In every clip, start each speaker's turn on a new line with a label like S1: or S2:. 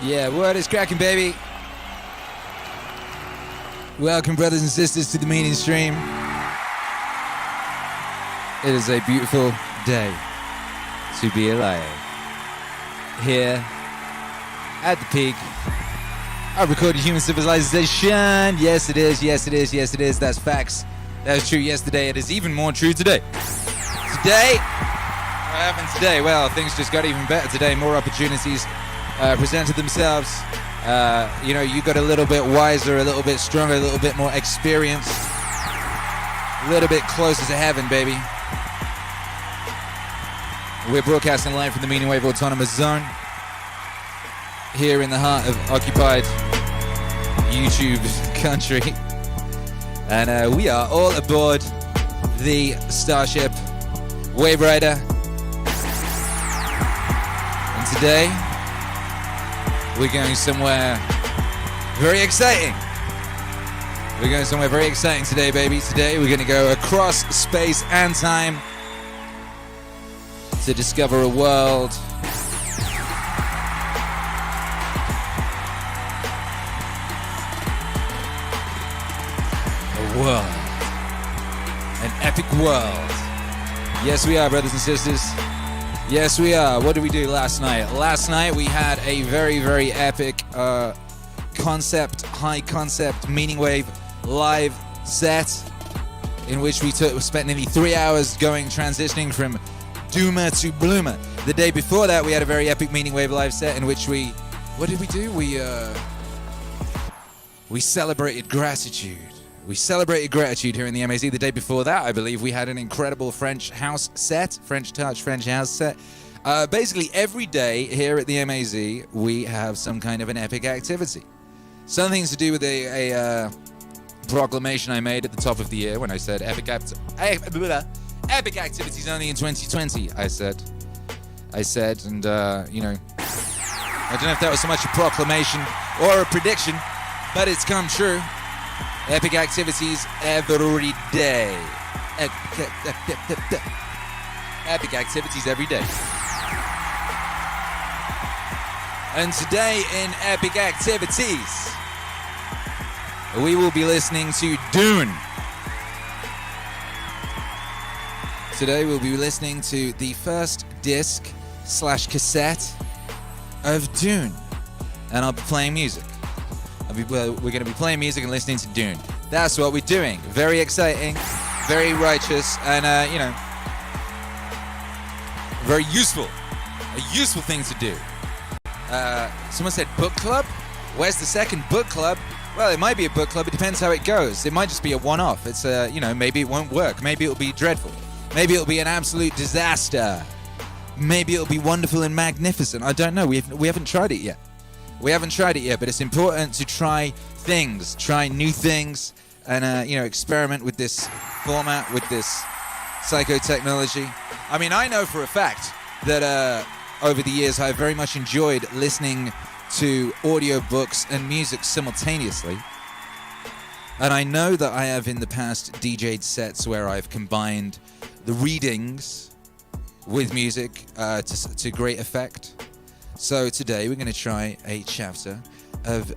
S1: Yeah, what is cracking, baby? Welcome, brothers and sisters, to the Meaning Stream. It is a beautiful day to be alive. Here at the peak of recorded human civilization. Yes, it is. Yes, it is. Yes, it is. That's facts. That was true yesterday. It is even more true today. Today, what happened today? Well, things just got even better today. More opportunities presented themselves. You got a little bit wiser, a little bit stronger, a little bit more experienced, a little bit closer to heaven, baby. We're broadcasting live from the Meaningwave Autonomous Zone here in the heart of occupied YouTube country. And we are all aboard the Starship Wave Rider. And today, we're going somewhere very exciting. We're going somewhere very exciting today, baby. Today, we're going to go across space and time to discover a world an epic world. Yes, we are, brothers and sisters. Yes, we are. What did we do last night? Last night we had a very, very epic high concept Meaningwave live set in which we spent nearly 3 hours transitioning from Doomer to Bloomer. The day before that, we had a very epic Meaningwave live set in which what did we do? We celebrated gratitude. We celebrated gratitude here in the MAZ. The day before that, I believe, we had an incredible French house set, French touch, French house set. Basically, every day here at the MAZ, we have some kind of an epic activity. Something to do with a proclamation I made at the top of the year when I said epic activities only in 2020, I said, and, I don't know if that was so much a proclamation or a prediction, but it's come true. Epic activities every day. Epic activities every day. And today in Epic Activities, we will be listening to Dune. Today we'll be listening to the first disc/cassette of Dune. And I'll be playing music. We're going to be playing music and listening to Dune. That's what we're doing. Very exciting, very righteous, and, very useful. A useful thing to do. Someone said book club? Where's the second book club? Well, it might be a book club. It depends how it goes. It might just be a one-off. It's, maybe it won't work. Maybe it'll be dreadful. Maybe it'll be an absolute disaster. Maybe it'll be wonderful and magnificent. I don't know. We haven't tried it yet. We haven't tried it yet, but it's important to try things, try new things, and, experiment with this format, with this psychotechnology. I mean, I know for a fact that over the years I've very much enjoyed listening to audiobooks and music simultaneously. And I know that I have in the past DJ'd sets where I've combined the readings with music to great effect. So today we're going to try a chapter of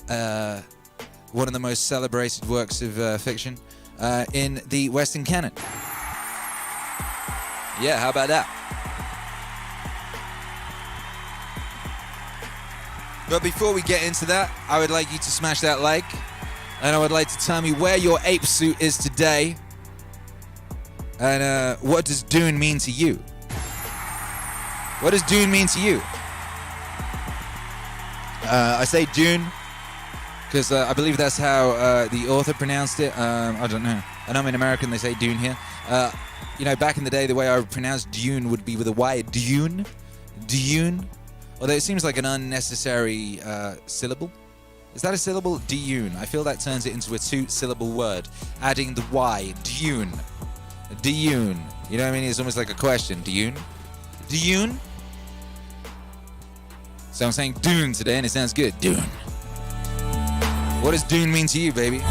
S1: one of the most celebrated works of fiction in the Western canon. Yeah, how about that? But before we get into that, I would like you to smash that like, and I would like to tell me where your ape suit is today, and what does Dune mean to you? What does Dune mean to you? I say Dune because I believe that's how the author pronounced it. I don't know. I know I'm in American, they say Dune here. Back in the day, the way I pronounced Dune would be with a Y. Dune. Dune. Although it seems like an unnecessary syllable. Is that a syllable? Dune. I feel that turns it into a two-syllable word. Adding the Y. Dune. Dune. You know what I mean? It's almost like a question. Dune? Dune? So I'm saying Dune today, and it sounds good. Dune. What does Dune mean to you, baby?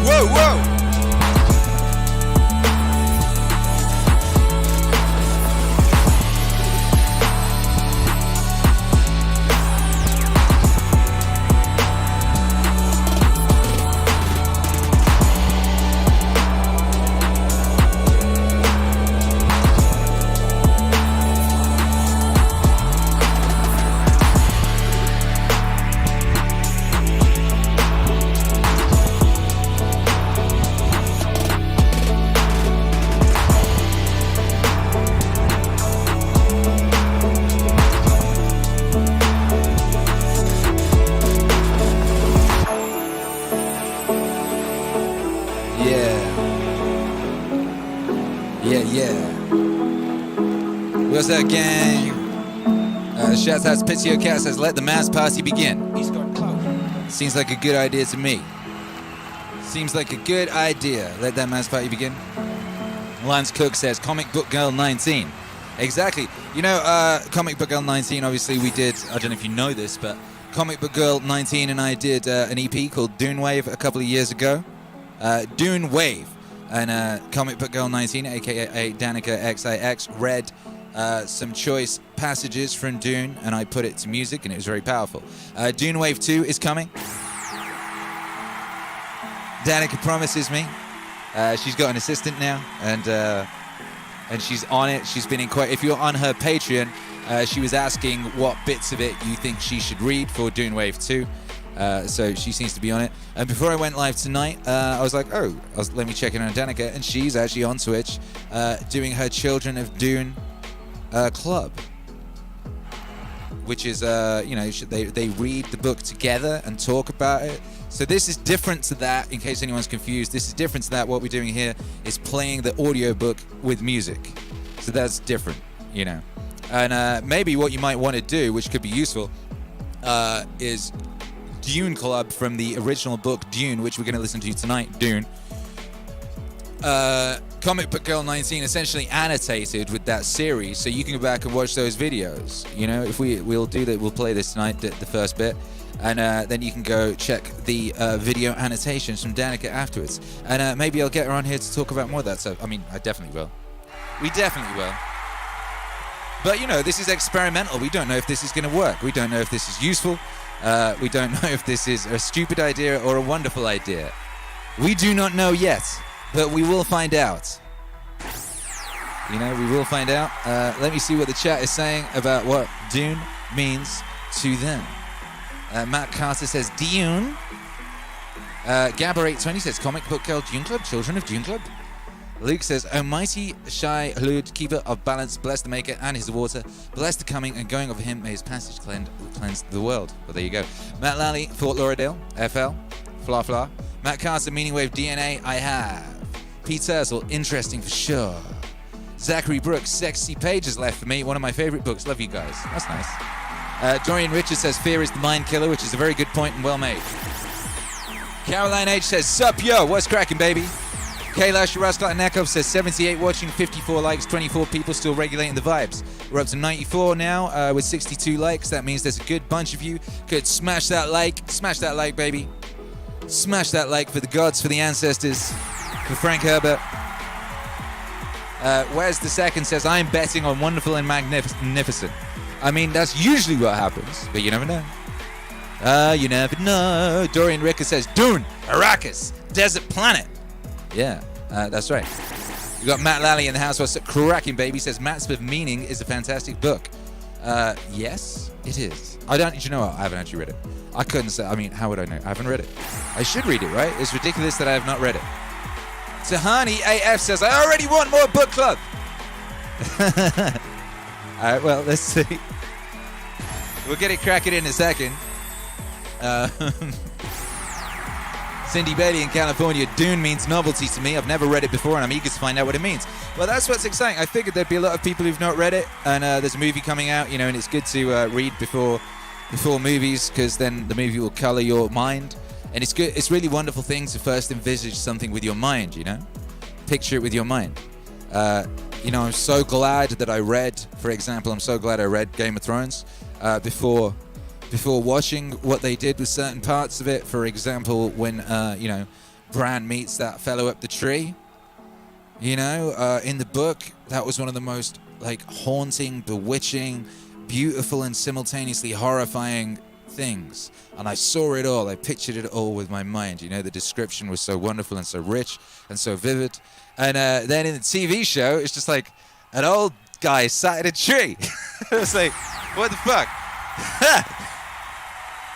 S1: whoa, whoa. Gang. Shouts out to Pizio Cat says, let the mass party begin. He's got clout. Seems like a good idea to me. Seems like a good idea. Let that mass party begin. Lance Cook says, Comic Book Girl 19. Exactly. You know, Comic Book Girl 19, obviously we did, I don't know if you know this, but Comic Book Girl 19 and I did an EP called Dunewave a couple of years ago. Dunewave. And Comic Book Girl 19, aka Danica XIX, read some choice passages from Dune, and I put it to music, and it was very powerful. Dunewave 2 is coming. Danica promises me. She's got an assistant now, and she's on it. She's been in quite... If you're on her Patreon, she was asking what bits of it you think she should read for Dunewave 2. So she seems to be on it. And before I went live tonight, I was like, let me check in on Danica, and she's actually on Twitch doing her Children of Dune club, which is they read the book together and talk about it. So this is different to that, in case anyone's confused. This is different to that. What we're doing here is playing the audiobook with music. So that's different, you know. And maybe what you might want to do, which could be useful, is Dune Club from the original book Dune, which we're going to listen to tonight, Dune. Comic Book Girl 19 essentially annotated with that series, so you can go back and watch those videos. You know, if we'll do that, we'll play this tonight, the first bit, and then you can go check the video annotations from Danica afterwards. And maybe I'll get her on here to talk about more of that stuff. I mean, I definitely will. We definitely will. But you know, this is experimental. We don't know if this is going to work. We don't know if this is useful. We don't know if this is a stupid idea or a wonderful idea. We do not know yet. But we will find out. You know, we will find out. Let me see what the chat is saying about what Dune means to them. Matt Carter says Dune. Gabber820 says Comic Book Girl Dune Club, Children of Dune Club. Luke says, Almighty Shai Hulud, keeper of balance, bless the maker and his water, bless the coming and going of him, may his passage cleanse the world. Well, there you go. Matt Lally, Fort Lauderdale, FL, Fla Fla. Matt Carter, Meaningwave DNA, I have. Pete Ursel, interesting for sure. Zachary Brooks, Sexy Pages left for me, one of my favorite books. Love you guys. That's nice. Dorian Richards says, Fear is the mind killer, which is a very good point and well made. Caroline H says, Sup yo, what's cracking, baby? Kayla Sharasklatnakov says 78 watching, 54 likes, 24 people still regulating the vibes. We're up to 94 now with 62 likes. That means there's a good bunch of you could smash that like, baby. Smash that like for the gods, for the ancestors, for Frank Herbert. Wes the Second says, I'm betting on Wonderful and Magnificent. I mean, that's usually what happens, but you never know. You never know. Dorian Ricker says, Dune, Arrakis, Desert Planet. Yeah, that's right. You got Matt Lally in the house. What's cracking, baby? Says Maps of Meaning is a fantastic book. Yes, it is. I don't. You know what? I haven't actually read it. I couldn't say. I mean, how would I know? I haven't read it. I should read it, right? It's ridiculous that I have not read it. Tahani AF says I already want more book club. All right. Well, let's see. We'll get it cracking in a second. Cindy Bailey in California, Dune means novelty to me. I've never read it before and I'm eager to find out what it means. Well, that's what's exciting. I figured there'd be a lot of people who've not read it, and there's a movie coming out, you know, and it's good to read before movies, because then the movie will color your mind. And it's good. It's a really wonderful thing to first envisage something with your mind, you know? Picture it with your mind. You know, I'm so glad that I read, for example, I'm so glad I read Game of Thrones before watching what they did with certain parts of it. For example, when Bran meets that fellow up the tree. You know, in the book, that was one of the most like haunting, bewitching, beautiful, and simultaneously horrifying things. And I saw it all. I pictured it all with my mind. You know, the description was so wonderful and so rich and so vivid. And then in the TV show, it's just like an old guy sat in a tree. It's like, what the fuck?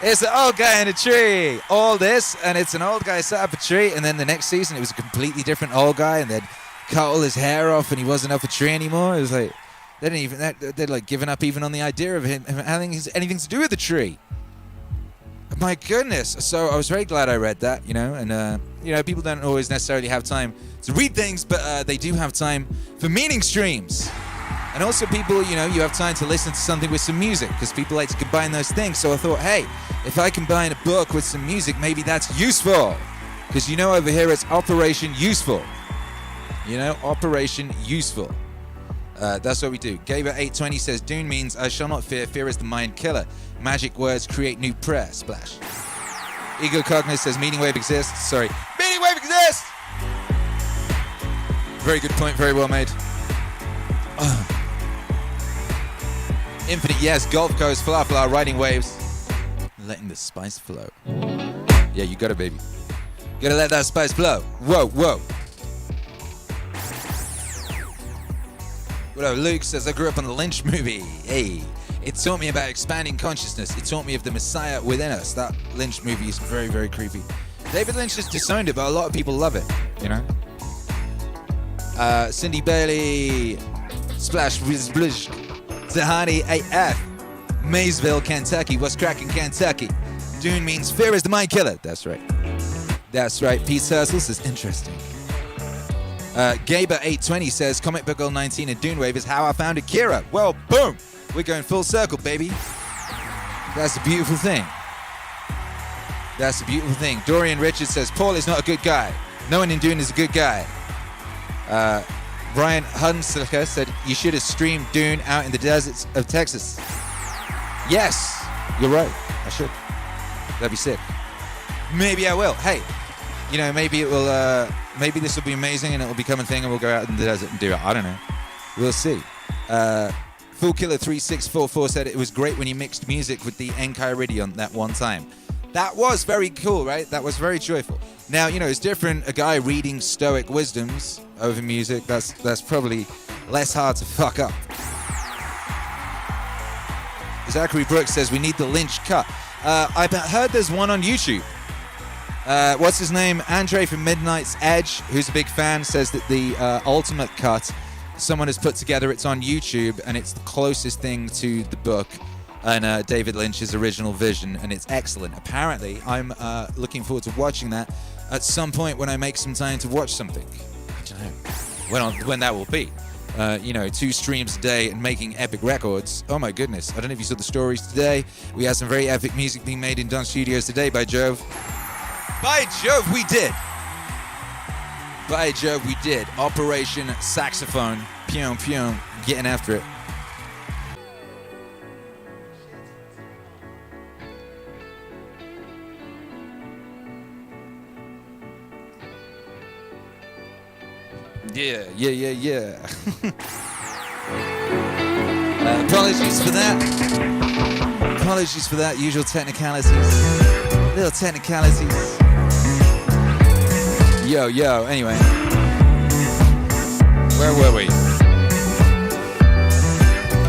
S1: It's an old guy in a tree. All this, and it's an old guy sat up a tree. And then the next season, it was a completely different old guy, and they'd cut all his hair off, and he wasn't up a tree anymore. It was like they'd like given up even on the idea of him having anything to do with the tree. My goodness. So I was very glad I read that, you know, and you know, people don't always necessarily have time to read things, but they do have time for meaning streams. And also people, you know, you have time to listen to something with some music, because people like to combine those things. So I thought, hey, if I combine a book with some music, maybe that's useful. Because, you know, over here it's Operation Useful. You know, Operation Useful. That's what we do. Gaber820 says, Dune means I shall not fear. Fear is the mind killer. Magic words create new prayer. Splash. Ego Cogniz says, Meaningwave exists. Sorry. Meaningwave exists! Very good point. Very well made. Infinite, yes. Gulf Coast, Falafel, riding waves. Letting the spice flow. Yeah, you got it, baby. You gotta let that spice flow. Whoa, whoa. What up, Luke says, I grew up on the Lynch movie. Hey. It taught me about expanding consciousness. It taught me of the Messiah within us. That Lynch movie is very, very creepy. David Lynch just disowned it, but a lot of people love it, you know? Cindy Bailey, Splash, Rizblish, Zahani AF, Maysville, Kentucky. What's cracking, Kentucky? Dune means fear is the mind killer. That's right. That's right. Pete Herschel says, interesting. Gaber820 says, Comic Book Girl 19 and Dune Wave is how I found Akira. Well, boom! We're going full circle, baby. That's a beautiful thing. That's a beautiful thing. Dorian Richards says, Paul is not a good guy. No one in Dune is a good guy. Brian Hunsaker said, you should have streamed Dune out in the deserts of Texas. Yes, you're right. I should. That'd be sick. Maybe I will. Hey, you know, maybe it will, maybe this will be amazing and it will become a thing and we'll go out in the desert and do it. I don't know. We'll see. FullKiller3644 said it was great when you mixed music with the Enchiridion that one time. That was very cool, right? That was very joyful. Now, you know, it's different. A guy reading Stoic wisdoms over music, that's probably less hard to fuck up. Zachary Brooks says, we need the Lynch cut. I've heard there's one on YouTube. What's his name? Andre from Midnight's Edge, who's a big fan, says that the ultimate cut someone has put together, it's on YouTube, and it's the closest thing to the book and David Lynch's original vision, and it's excellent. Apparently, I'm looking forward to watching that at some point when I make some time to watch something. I don't know when that will be. You know, 2 streams a day and making epic records. Oh my goodness. I don't know if you saw the stories today. We had some very epic music being made in Don Studios today, by Jove. By Jove, we did. By Jove, we did. Operation Saxophone. Pyong, pyong. Getting after it. Yeah. Apologies for that. Apologies for that. Usual technicalities. Little technicalities. Yo. Anyway. Where were we?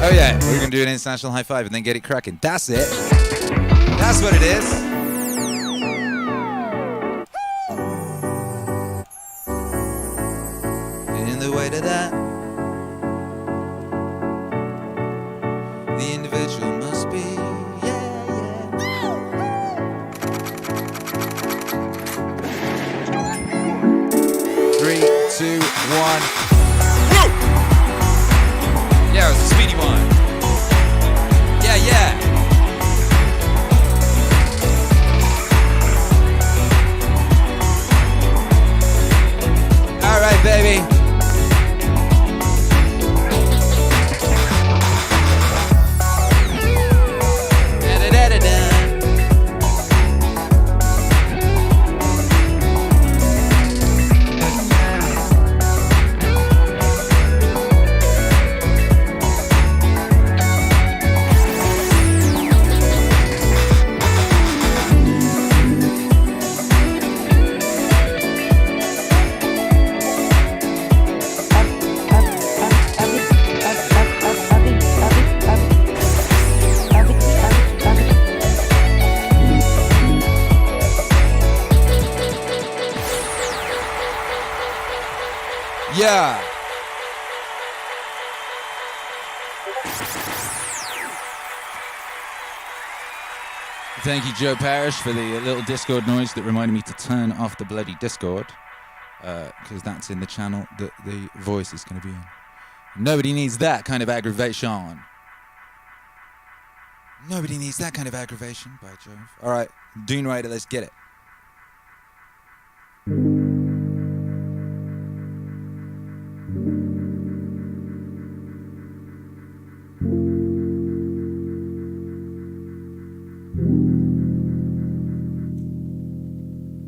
S1: Oh yeah, we're going to do an international high five and then get it cracking. That's it. That's what it is. Way to that, the individual must be, yeah. 3, 2, 1. Woo! Yeah, it was a speedy one. Yeah. All right, baby. Yeah. Thank you, Joe Parrish, for the little Discord noise that reminded me to turn off the bloody Discord, because that's in the channel that the voice is going to be in. Nobody needs that kind of aggravation. Nobody needs that kind of aggravation, by Jove. All right, Dune Rider, let's get it.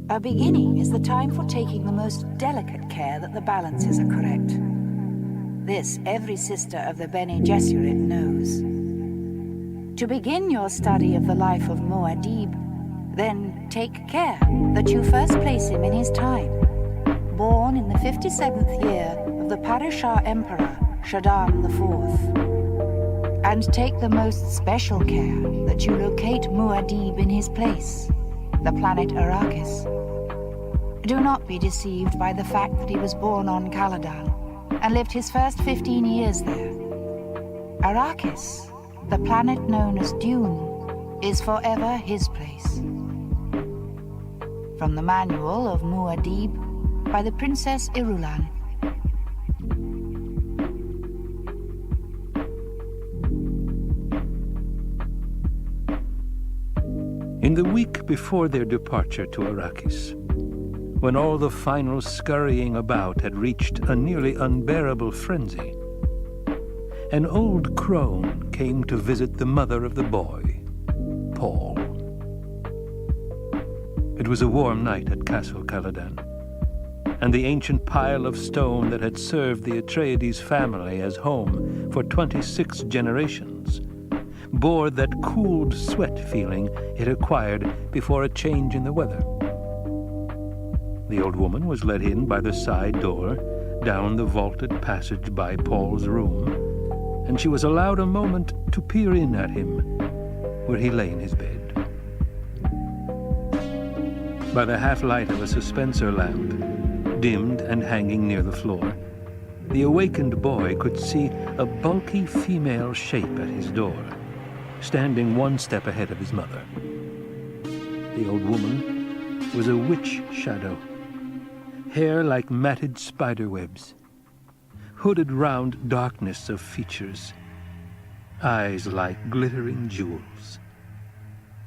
S2: A beginning is the time for taking the most delicate care that the balances are correct. This every sister of the Bene Gesserit knows. To begin your study of the life of Muad'Dib, then take care that you first place him in his time. Born in the 57th year of the Parashah Emperor, Shaddam IV. And take the most special care that you locate Muad'Dib in his place, the planet Arrakis. Do not be deceived by the fact that he was born on Caladan and lived his first 15 years there. Arrakis, the planet known as Dune, is forever his place. From the Manual of Muad'Dib by the Princess Irulan.
S3: In the week before their departure to Arrakis, when all the final scurrying about had reached a nearly unbearable frenzy, an old crone came to visit the mother of the boy, Paul. It was a warm night at Castle Caladan, and the ancient pile of stone that had served the Atreides family as home for 26 generations bore that cooled sweat feeling it acquired before a change in the weather. The old woman was let in by the side door, down the vaulted passage by Paul's room, and she was allowed a moment to peer in at him, where he lay in his bed. By the half-light of a suspensor lamp, dimmed and hanging near the floor, the awakened boy could see a bulky female shape at his door, standing one step ahead of his mother. The old woman was a witch shadow, hair like matted spiderwebs, hooded round darkness of features, eyes like glittering jewels.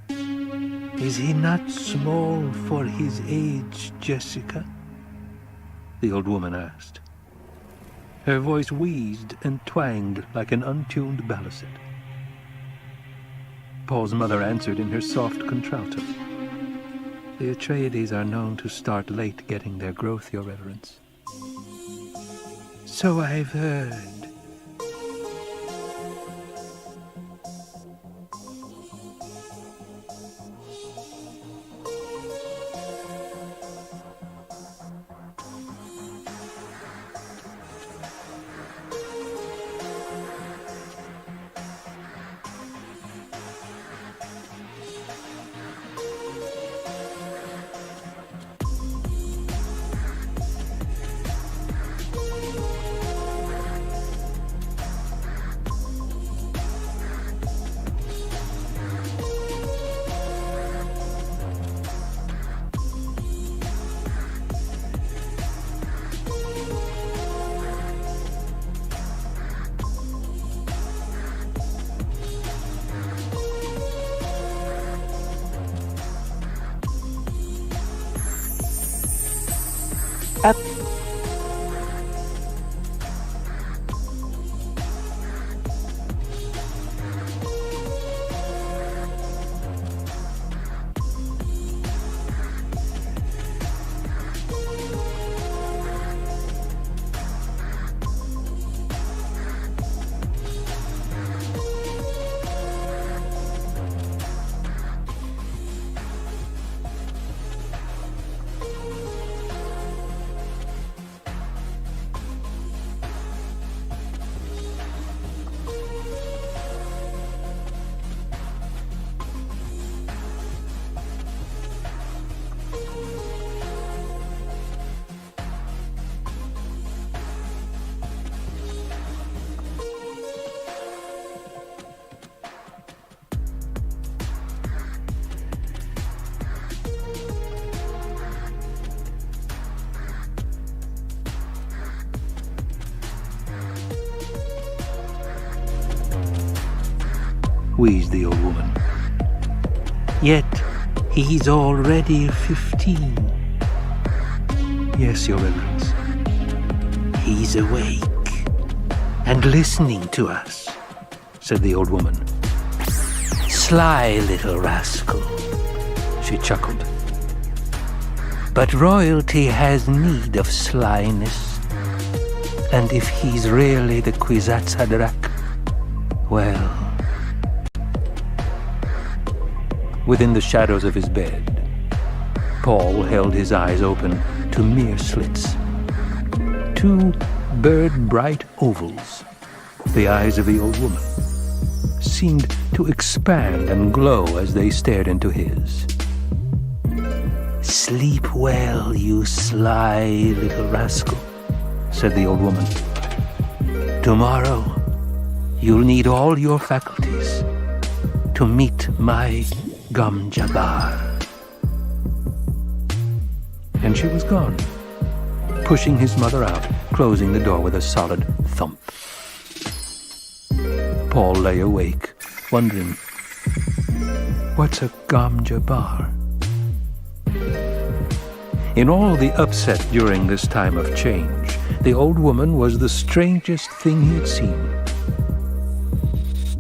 S3: "Is he not small for his age, Jessica?" the old woman asked. Her voice wheezed and twanged like an untuned baliset. Paul's mother answered in her soft contralto. "The Atreides are known to start late getting their growth, Your Reverence." "So I've heard." wheezed the old woman. Yet he's already 15. Yes, Your Reverence. He's awake and listening to us, said the old woman. Sly little rascal, she chuckled. But royalty has need of slyness, and if he's really the Kwisatz Haderach, well... Within the shadows of his bed, Paul held his eyes open to mere slits. 2 bird-bright ovals, the eyes of the old woman, seemed to expand and glow as they stared into his. Sleep well, you sly little rascal, said the old woman. Tomorrow, you'll need all your faculties to meet my Gom Jabbar. And she was gone, pushing his mother out, closing the door with a solid thump. Paul lay awake, wondering, what's a Gom Jabbar? In all the upset during this time of change, the old woman was the strangest thing he had seen.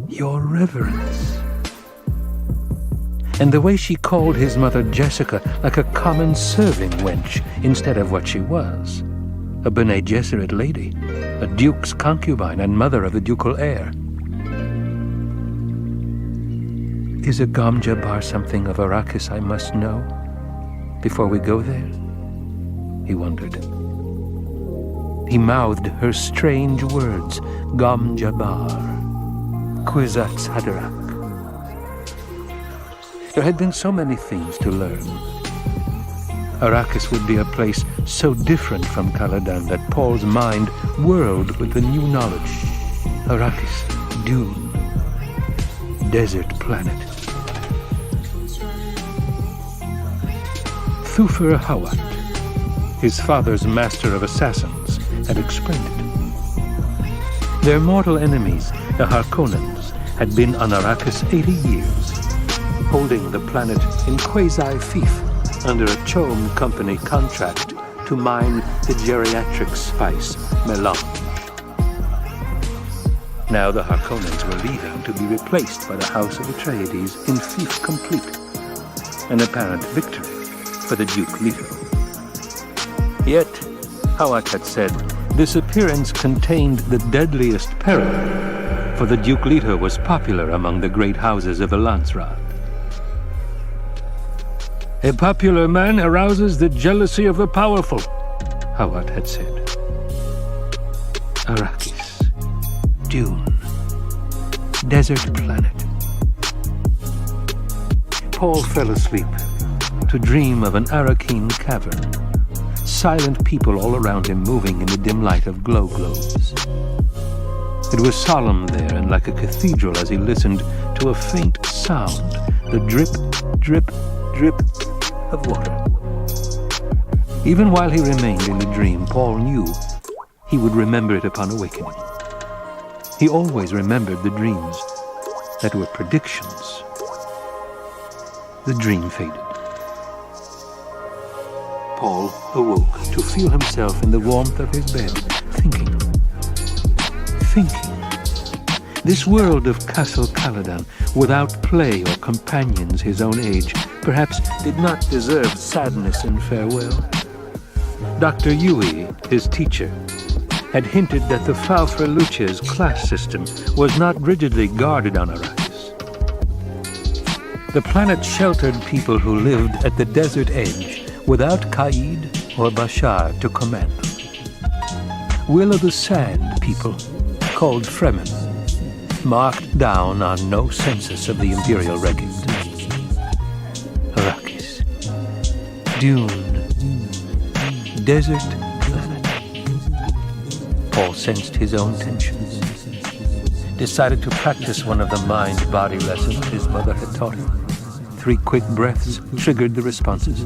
S3: Your Reverence. And the way she called his mother Jessica like a common serving wench instead of what she was, a Bene Gesserit lady, a duke's concubine and mother of the ducal heir. Is a Gom Jabbar something of Arrakis I must know before we go there? He wondered. He mouthed her strange words, Gom Jabbar, Kwisatz Haderach. There had been so many things to learn. Arrakis would be a place so different from Caladan that Paul's mind whirled with the new knowledge. Arrakis, Dune, desert planet. Llöftyy, his father's master of assassins, had explained it. Their mortal enemies, the Harkonnens, had been on Arrakis 80 years, holding the planet in quasi-fief under a Chom Company contract to mine the geriatric spice melange. Now the Harkonnens were leaving to be replaced by the House of Atreides in fief complete, an apparent victory for the Duke Leto. Yet, Hawat had said, this appearance contained the deadliest peril, for the Duke Leto was popular among the great houses of Elansrad. A popular man arouses the jealousy of the powerful, Hawat had said. Arrakis, Dune, desert planet. Paul fell asleep to dream of an Arrakeen cavern, silent people all around him moving in the dim light of glow globes. It was solemn there and like a cathedral as he listened to a faint sound, the drip, drip, drip of water. Even while he remained in the dream, Paul knew he would remember it upon awakening. He always remembered the dreams that were predictions. The dream faded. Paul awoke to feel himself in the warmth of his bed, thinking. This world of Castle Caladan, without play or companions his own age, perhaps did not deserve sadness and farewell. Dr. Yui, his teacher, had hinted that the Falfreluce's class system was not rigidly guarded on Arrakis. The planet sheltered people who lived at the desert edge without Qaid or Bashar to command them. Will of the Sand people, called Fremen, marked down on no census of the imperial records. Arrakis, Dune, desert planet. Paul sensed his own tensions, decided to practice one of the mind-body lessons his mother had taught him. 3 quick breaths triggered the responses.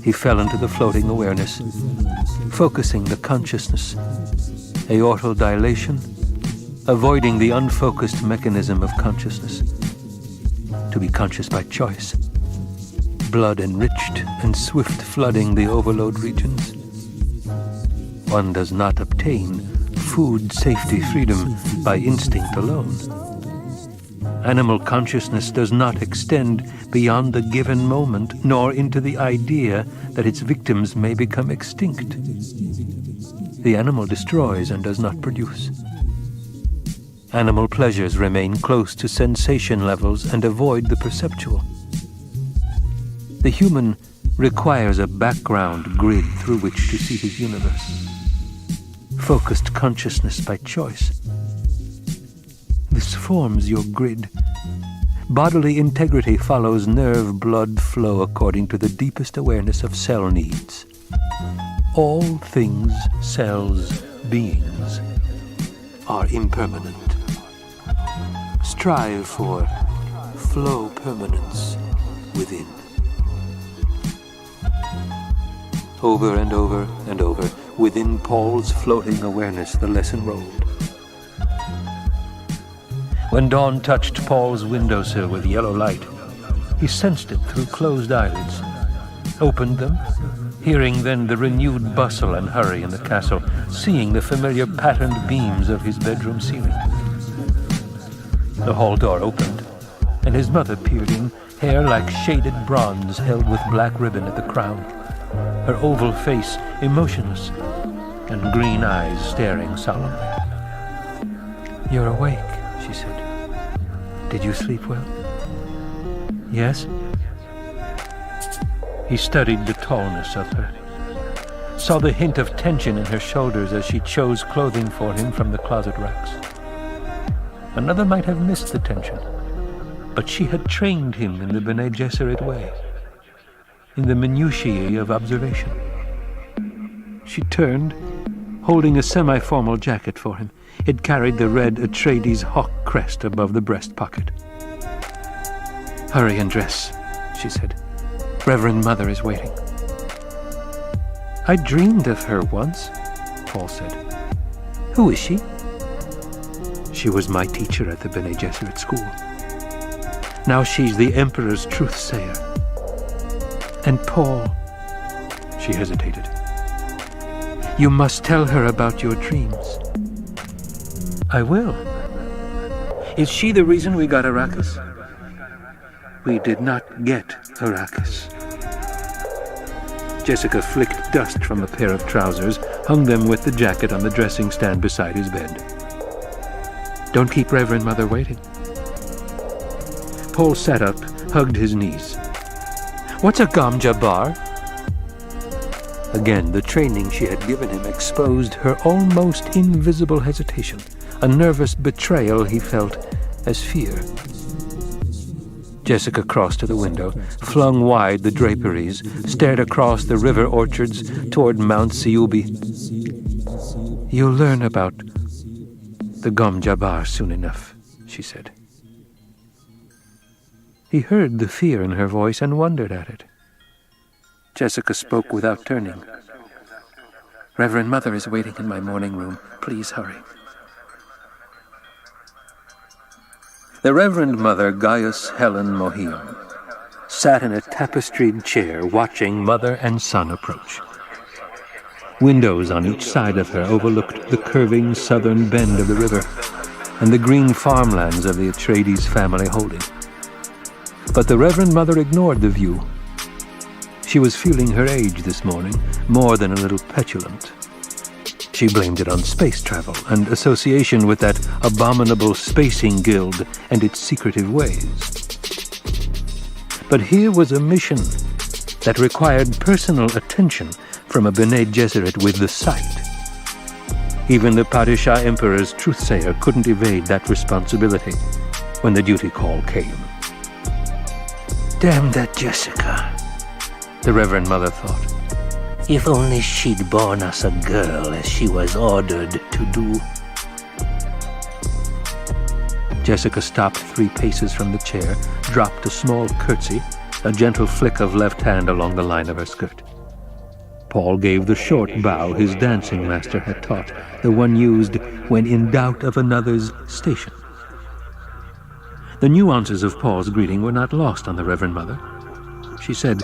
S3: He fell into the floating awareness, focusing the consciousness, aortal dilation, avoiding the unfocused mechanism of consciousness. To be conscious by choice, blood-enriched and swift flooding the overload regions. One does not obtain food, safety, freedom by instinct alone. Animal consciousness does not extend beyond the given moment, nor into the idea that its victims may become extinct. The animal destroys and does not produce. Animal pleasures remain close to sensation levels and avoid the perceptual. The human requires a background grid through which to see his universe. Focused consciousness by choice. This forms your grid. Bodily integrity follows nerve blood flow according to the deepest awareness of cell needs. All things, cells, beings, are impermanent. Strive for flow permanence within. Over and over and over, within Paul's floating awareness, the lesson rolled. When dawn touched Paul's windowsill with yellow light, he sensed it through closed eyelids, opened them, hearing then the renewed bustle and hurry in the castle, seeing the familiar patterned beams of his bedroom ceiling. The hall door opened, and his mother peered in, hair like shaded bronze held with black ribbon at the crown, her oval face emotionless, and green eyes staring solemnly. "You're awake," she said. "Did you sleep well?" "Yes." He studied the tallness of her, saw the hint of tension in her shoulders as she chose clothing for him from the closet racks. Another might have missed the tension, but she had trained him in the Bene Gesserit way, in the minutiae of observation. She turned, holding a semi-formal jacket for him. It carried the red Atreides hawk crest above the breast pocket. "Hurry and dress," she said. "Reverend Mother is waiting." "I dreamed of her once," Paul said. "Who is she?" "She was my teacher at the Bene Gesserit school. Now she's the Emperor's truth-sayer. And Paul," she hesitated, "you must tell her about your dreams." "I will." "Is she the reason we got Arrakis?" "We did not get Arrakis." Jessica flicked dust from a pair of trousers, hung them with the jacket on the dressing stand beside his bed. "Don't keep Reverend Mother waiting." Paul sat up, hugged his knees. "What's a Gom Jabbar?" Again, the training she had given him exposed her almost invisible hesitation, a nervous betrayal he felt as fear. Jessica crossed to the window, flung wide the draperies, stared across the river orchards toward Mount Siubi. "You'll learn about the Gom Jabbar soon enough," she said. He heard the fear in her voice and wondered at it. Jessica spoke without turning. "Reverend Mother is waiting in my morning room. Please hurry." The Reverend Mother Gaius Helen Mohiam sat in a tapestried chair watching mother and son approach. Windows on each side of her overlooked the curving southern bend of the river and the green farmlands of the Atreides family holding. But the Reverend Mother ignored the view. She was feeling her age this morning, more than a little petulant. She blamed it on space travel and association with that abominable spacing guild and its secretive ways. But here was a mission that required personal attention from a Bene Gesserit with the sight. Even the Padishah Emperor's truthsayer couldn't evade that responsibility when the duty call came. "Damn that Jessica," the Reverend Mother thought. "If only she'd born us a girl as she was ordered to do." Jessica stopped 3 paces from the chair, dropped a small curtsy, a gentle flick of left hand along the line of her skirt. Paul gave the short bow his dancing master had taught, the one used when in doubt of another's station. The nuances of Paul's greeting were not lost on the Reverend Mother. She said,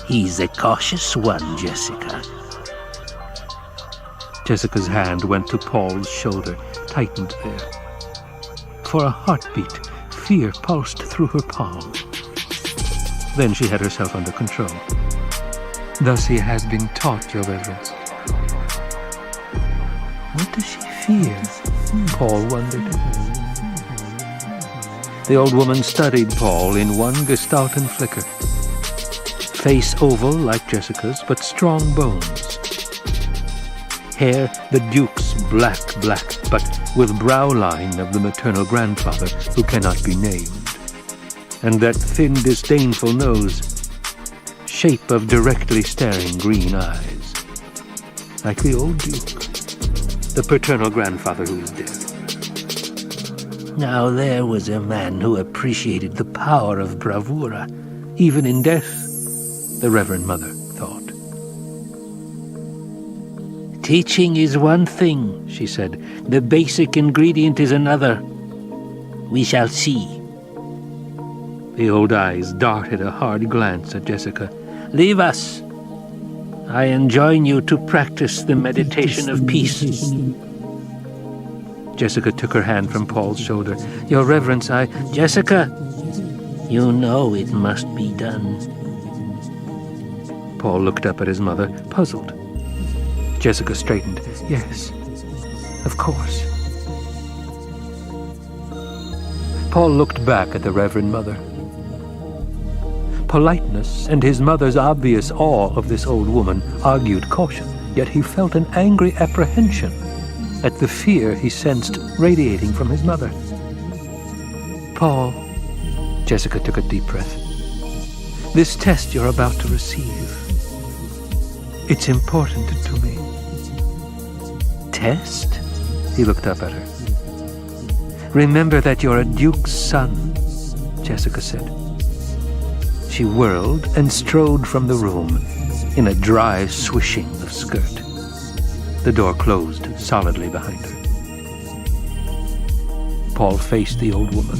S4: "He's a cautious one, Jessica."
S3: Jessica's hand went to Paul's shoulder, tightened there. For a heartbeat, fear pulsed through her palm. Then she had herself under control. "Thus he has been taught, Your Reverence." What does she fear? Paul wondered. The old woman studied Paul in one gestalten flicker. Face oval like Jessica's, but strong bones. Hair the Duke's black, but with brow line of the maternal grandfather who cannot be named. And that thin, disdainful nose, shape of directly staring green eyes. Like the old Duke, the paternal grandfather who is dead.
S4: Now there was a man who appreciated the power of bravura,
S3: Even in death, the Reverend Mother thought.
S4: "Teaching is one thing," she said. "The basic ingredient is another. We shall see."
S3: The old eyes darted a hard glance at Jessica.
S4: "Leave us. I enjoin you to practice the meditation of peace."
S3: Jessica took her hand from Paul's shoulder. "Your Reverence,
S4: Jessica, you know it must be done."
S3: Paul looked up at his mother, puzzled. Jessica straightened. "Yes, of course." Paul looked back at the Reverend Mother. Politeness and his mother's obvious awe of this old woman argued caution, yet he felt an angry apprehension at the fear he sensed radiating from his mother. "Paul," Jessica took a deep breath, "this test you're about to receive, it's important to me."
S4: "Test?"
S3: He looked up at her. "Remember that you're a Duke's son," Jessica said. She whirled and strode from the room in a dry swishing of skirt. The door closed solidly behind her. Paul faced the old woman,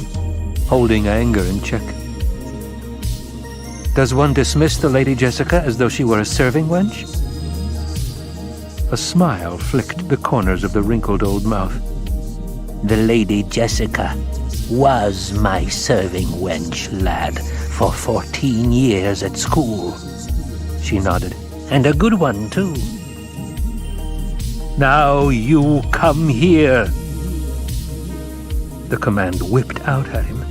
S3: holding anger in check. "Does one dismiss the Lady Jessica as though she were a serving wench?" A smile flicked the corners of the wrinkled old mouth.
S4: "The Lady Jessica was my serving wench, lad, for 14 years at school."
S3: She nodded.
S4: "And a good one, too."
S3: "Now you come here!" The command whipped out at him.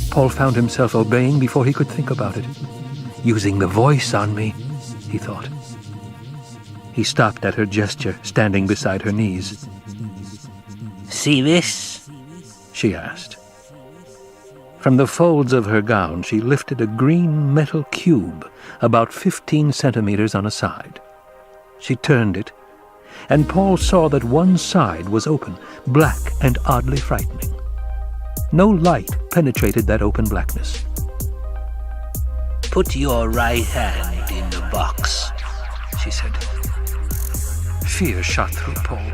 S3: Paul found himself obeying before he could think about it. "Using the voice on me," he thought. He stopped at her gesture, standing beside her knees.
S4: "See this?"
S3: she asked. From the folds of her gown, she lifted a green metal cube about 15 centimeters on a side. She turned it, and Paul saw that one side was open, black and oddly frightening. No light penetrated that open blackness.
S4: "Put your right hand in the box," she said.
S3: Fear shot through Paul.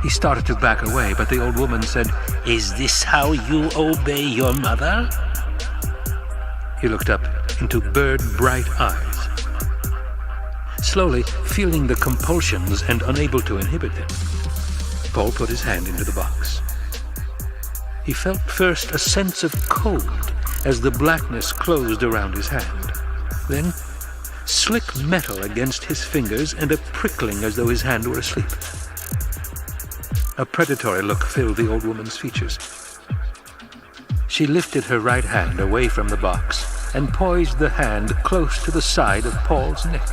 S3: He started to back away, but the old woman said,
S4: "Is this how you obey your mother?"
S3: He looked up into bird-bright eyes. Slowly, feeling the compulsions and unable to inhibit them, Paul put his hand into the box. He felt first a sense of cold as the blackness closed around his hand. Then, slick metal against his fingers and a prickling as though his hand were asleep. A predatory look filled the old woman's features. She lifted her right hand away from the box and poised the hand close to the side of Paul's neck.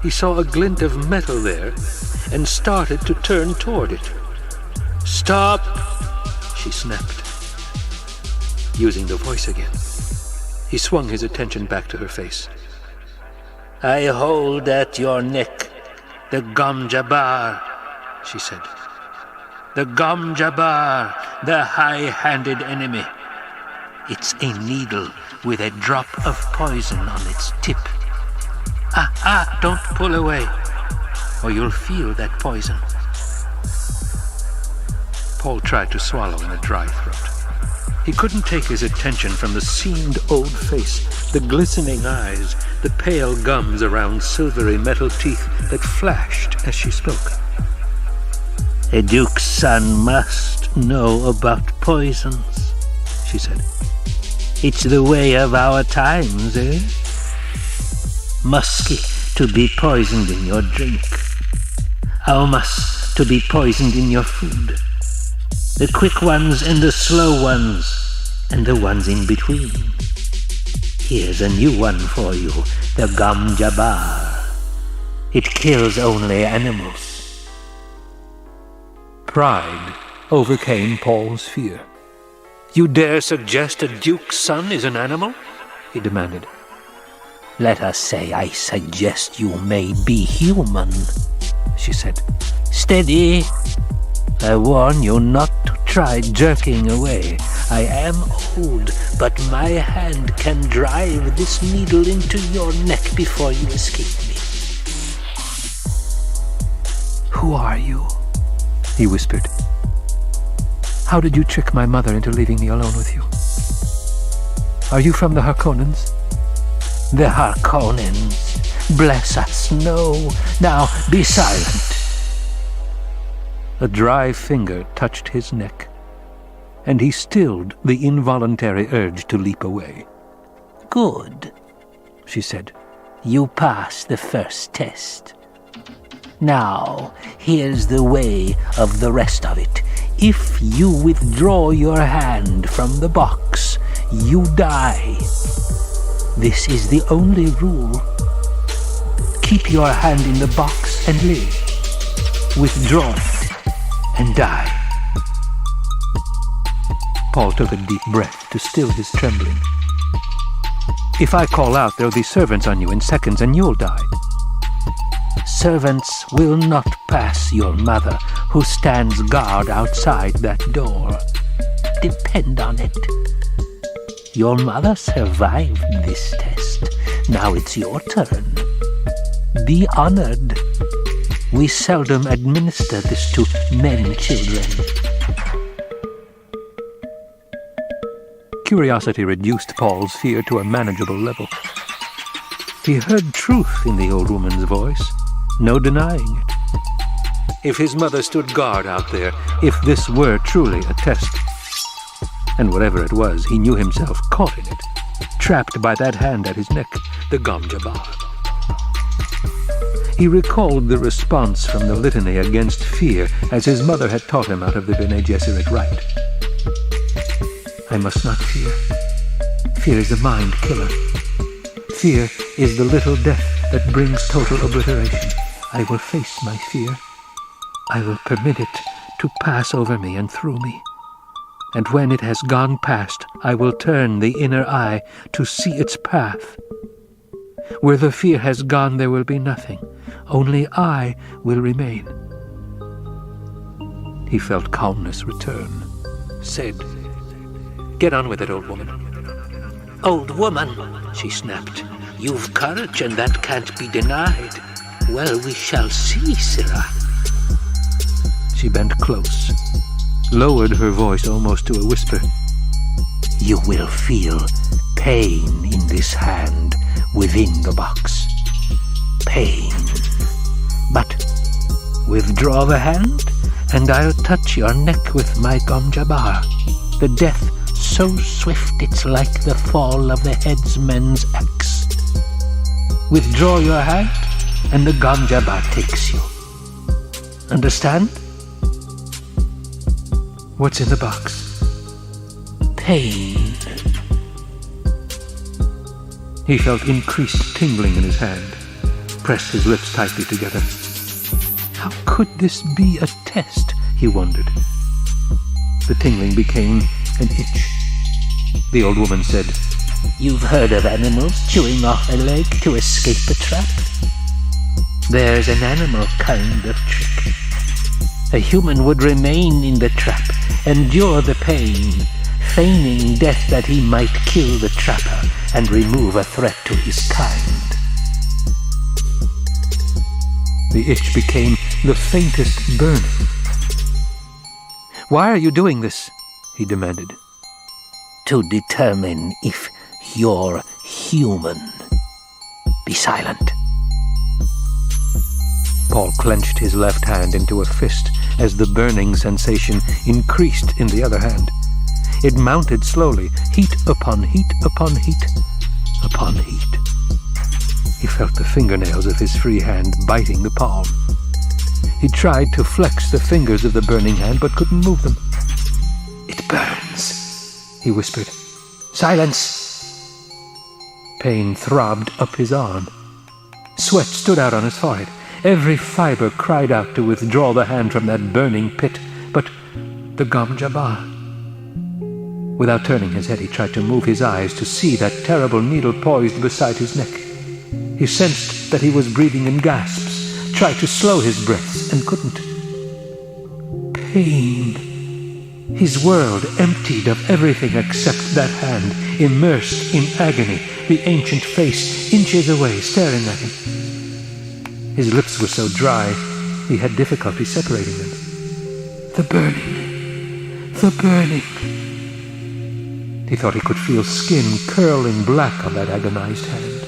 S3: He saw a glint of metal there and started to turn toward it. "Stop!" she snapped. Using the voice again, he swung his attention back to her face.
S4: "I hold at your neck the Gom Jabbar," she said. "The Gom Jabbar, the high-handed enemy. It's a needle with a drop of poison on its tip. Don't pull away, or you'll feel that poison.
S3: Paul tried to swallow in a dry throat. He couldn't take his attention from the seamed old face, the glistening eyes, the pale gums around silvery metal teeth that flashed as she spoke.
S4: A duke's son must know about poisons, she said. It's the way of our times, eh? Musky to be poisoned in your drink. Almas to be poisoned in your food. The quick ones and the slow ones, and the ones in between. Here's a new one for you, the Gom Jabbar. It kills only animals.
S3: Pride overcame Paul's fear. You dare suggest a duke's son is an animal? He demanded.
S4: Let us say I suggest you may be human, she said. Steady. I warn you not to try jerking away. I am old, but my hand can drive this needle into your neck before you escape me.
S3: Who are you? He whispered. How did you trick my mother into leaving me alone with you? Are you from the Harkonnens?
S4: The Harkonnens. Bless us, no. Now be silent.
S3: A dry finger touched his neck, and he stilled the involuntary urge to leap away.
S4: Good, she said. You passed the first test. Now, here's the way of the rest of it. If you withdraw your hand from the box, you die. This is the only rule. Keep your hand in the box and live. Withdraw it and die.
S3: Paul took a deep breath to still his trembling. If I call out, there'll be servants on you in seconds and you'll die.
S4: Servants will not pass your mother, who stands guard outside that door. Depend on it. Your mother survived this test. Now it's your turn. Be honored. We seldom administer this to men children.
S3: Curiosity reduced Paul's fear to a manageable level. He heard truth in the old woman's voice, no denying it. If his mother stood guard out there, if this were truly a test, and whatever it was, he knew himself caught in it, trapped by that hand at his neck, the Gom Jabbar. He recalled the response from the litany against fear, as his mother had taught him out of the Bene Gesserit rite. I must not fear. Fear is a mind killer. Fear is the little death that brings total obliteration. I will face my fear. I will permit it to pass over me and through me. And when it has gone past, I will turn the inner eye to see its path. Where the fear has gone, there will be nothing. Only I will remain. He felt calmness return. Said, "Get on with it, old woman."
S4: Old woman, she snapped. You've courage, and that can't be denied. Well, we shall see, Sirrah.
S3: She bent close, lowered her voice almost to a whisper.
S4: You will feel pain in this hand within the box. Pain. But withdraw the hand, and I'll touch your neck with my Gom Jabbar. The death so swift it's like the fall of the headsman's axe. Withdraw your hand, and the Gom Jabbar takes you. Understand?
S3: What's in the box?
S4: Pain.
S3: He felt increased tingling in his hand, pressed his lips tightly together. How could this be a test, he wondered. The tingling became an itch. The old woman said,
S4: You've heard of animals chewing off a leg to escape a trap? There's an animal kind of trick. A human would remain in the trap, endure the pain, feigning death that he might kill the trapper and remove a threat to his kind.
S3: The itch became the faintest burning. "Why are you doing this?" he demanded.
S4: To determine if you're human. Be silent.
S3: Paul clenched his left hand into a fist as the burning sensation increased in the other hand. It mounted slowly, heat upon heat upon heat upon heat. He felt the fingernails of his free hand biting the palm. He tried to flex the fingers of the burning hand, but couldn't move them. "It burns," he whispered. "Silence!" Pain throbbed up his arm. Sweat stood out on his forehead. Every fiber cried out to withdraw the hand from that burning pit, but the Gom Jabbar. Without turning his head, he tried to move his eyes to see that terrible needle poised beside his neck. He sensed that he was breathing in gasps, tried to slow his breaths, and couldn't. Pain. His world emptied of everything except that hand, immersed in agony, the ancient face inches away, staring at him. His lips were so dry, he had difficulty separating them. The burning. The burning. He thought he could feel skin curling black on that agonized hand,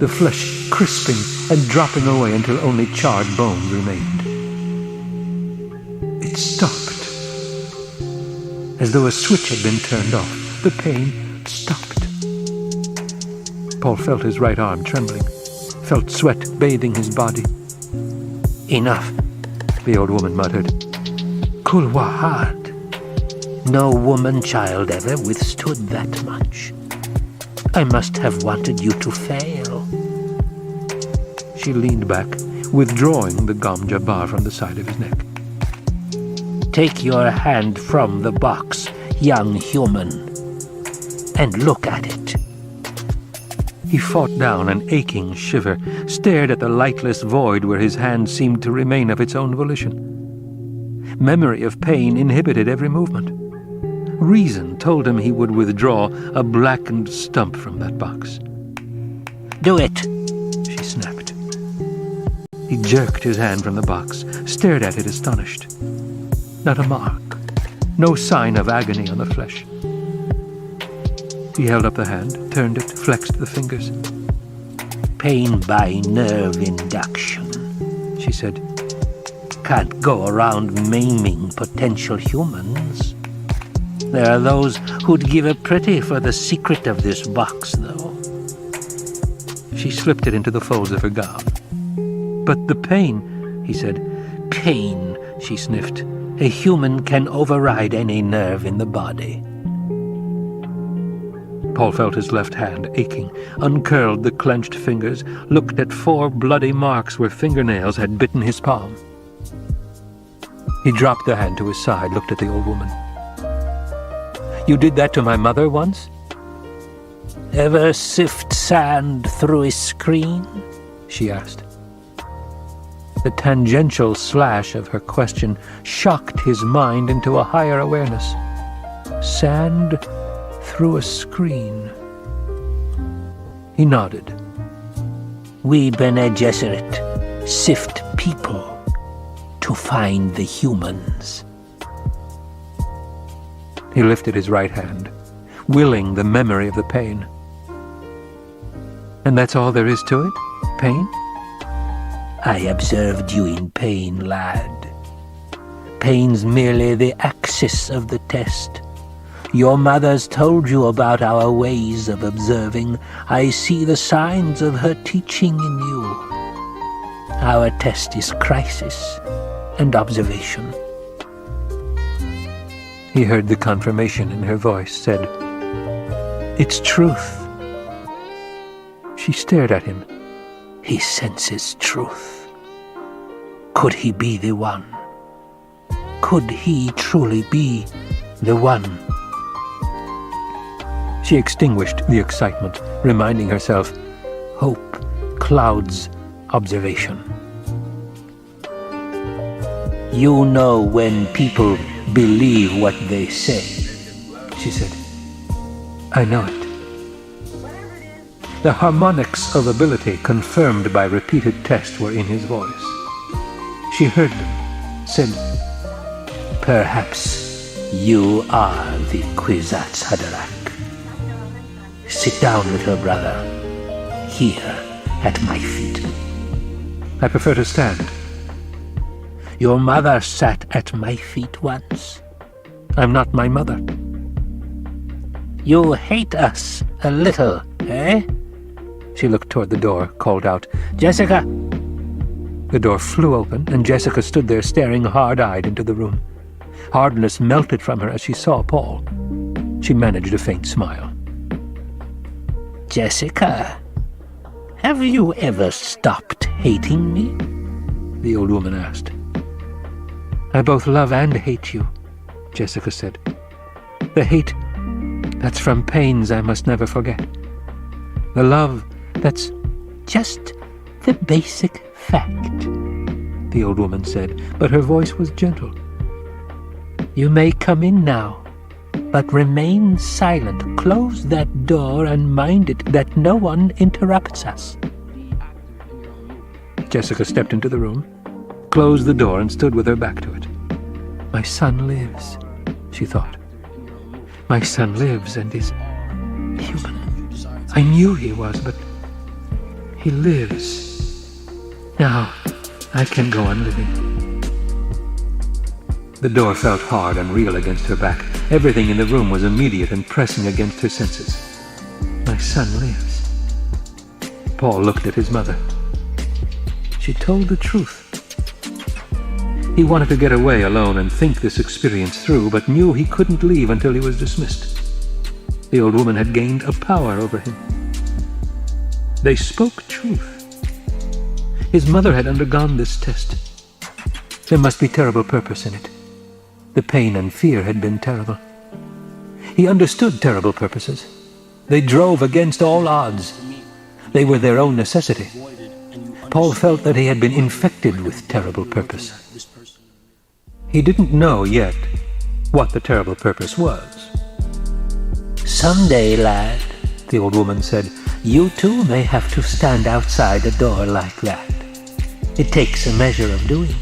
S3: the flesh crisping and dropping away until only charred bones remained. It stopped. As though a switch had been turned off, the pain stopped. Paul felt his right arm trembling, felt sweat bathing his body.
S4: Enough,
S3: the old woman muttered.
S4: Kulwahad. No woman child ever withstood that much. I must have wanted you to fail.
S3: She leaned back, withdrawing the Gom Jabbar from the side of his neck.
S4: Take your hand from the box, young human, and look at it.
S3: He fought down an aching shiver, stared at the lightless void where his hand seemed to remain of its own volition. Memory of pain inhibited every movement. Reason told him he would withdraw a blackened stump from that box.
S4: Do it,
S3: she snapped. He jerked his hand from the box, stared at it astonished. Not a mark, no sign of agony on the flesh. He held up the hand, turned it, flexed the fingers.
S4: Pain by nerve induction,
S3: she said.
S4: Can't go around maiming potential humans. There are those who'd give a pretty for the secret of this box, though.
S3: She slipped it into the folds of her gown. But the pain, he said.
S4: Pain, she sniffed. A human can override any nerve in the body.
S3: Paul felt his left hand aching, uncurled the clenched fingers, looked at 4 bloody marks where fingernails had bitten his palm. He dropped the hand to his side, looked at the old woman. You did that to my mother once?
S4: Ever sift sand through a screen?
S3: She asked. The tangential slash of her question shocked his mind into a higher awareness. Sand through a screen. He nodded.
S4: We Bene Gesserit sift people to find the humans.
S3: He lifted his right hand, willing the memory of the pain. And that's all there is to it? Pain?
S4: I observed you in pain, lad. Pain's merely the axis of the test. Your mother's told you about our ways of observing. I see the signs of her teaching in you. Our test is crisis and observation.
S3: He heard the confirmation in her voice, said, It's truth. She stared at him.
S4: He senses truth. Could he be the one? Could he truly be the one?
S3: She extinguished the excitement, reminding herself, hope clouds observation.
S4: You know when people believe what they say,
S3: she said. I know it. The harmonics of ability confirmed by repeated tests were in his voice. She heard them, said,
S4: Perhaps you are the Kwisatz Haderach. Sit down, little brother, here at my feet.
S3: I prefer to stand.
S4: Your mother sat at my feet once.
S3: I'm not my mother.
S4: You hate us a little, eh?
S3: She looked toward the door, called out, Jessica! The door flew open, and Jessica stood there staring hard-eyed into the room. Hardness melted from her as she saw Paul. She managed a faint smile.
S4: Jessica, have you ever stopped hating me?
S3: The old woman asked. I both love and hate you, Jessica said. The hate, that's from pains I must never forget. The love, that's
S4: just the basic fact,
S3: the old woman said, but her voice was gentle.
S4: You may come in now, but remain silent. Close that door and mind it that no one interrupts us.
S3: Jessica stepped into the room, closed the door, and stood with her back to it. My son lives, she thought. My son lives and is human. I knew he was, but he lives. Now I can go on living. The door felt hard and real against her back. Everything in the room was immediate and pressing against her senses. My son lives. Paul looked at his mother. She told the truth. He wanted to get away alone and think this experience through, but knew he couldn't leave until he was dismissed. The old woman had gained a power over him. They spoke truth. His mother had undergone this test. There must be terrible purpose in it. The pain and fear had been terrible. He understood terrible purposes. They drove against all odds. They were their own necessity. Paul felt that he had been infected with terrible purpose. He didn't know yet what the terrible purpose was.
S4: Someday, lad, the old woman said, you too may have to stand outside a door like that. It takes a measure of doing.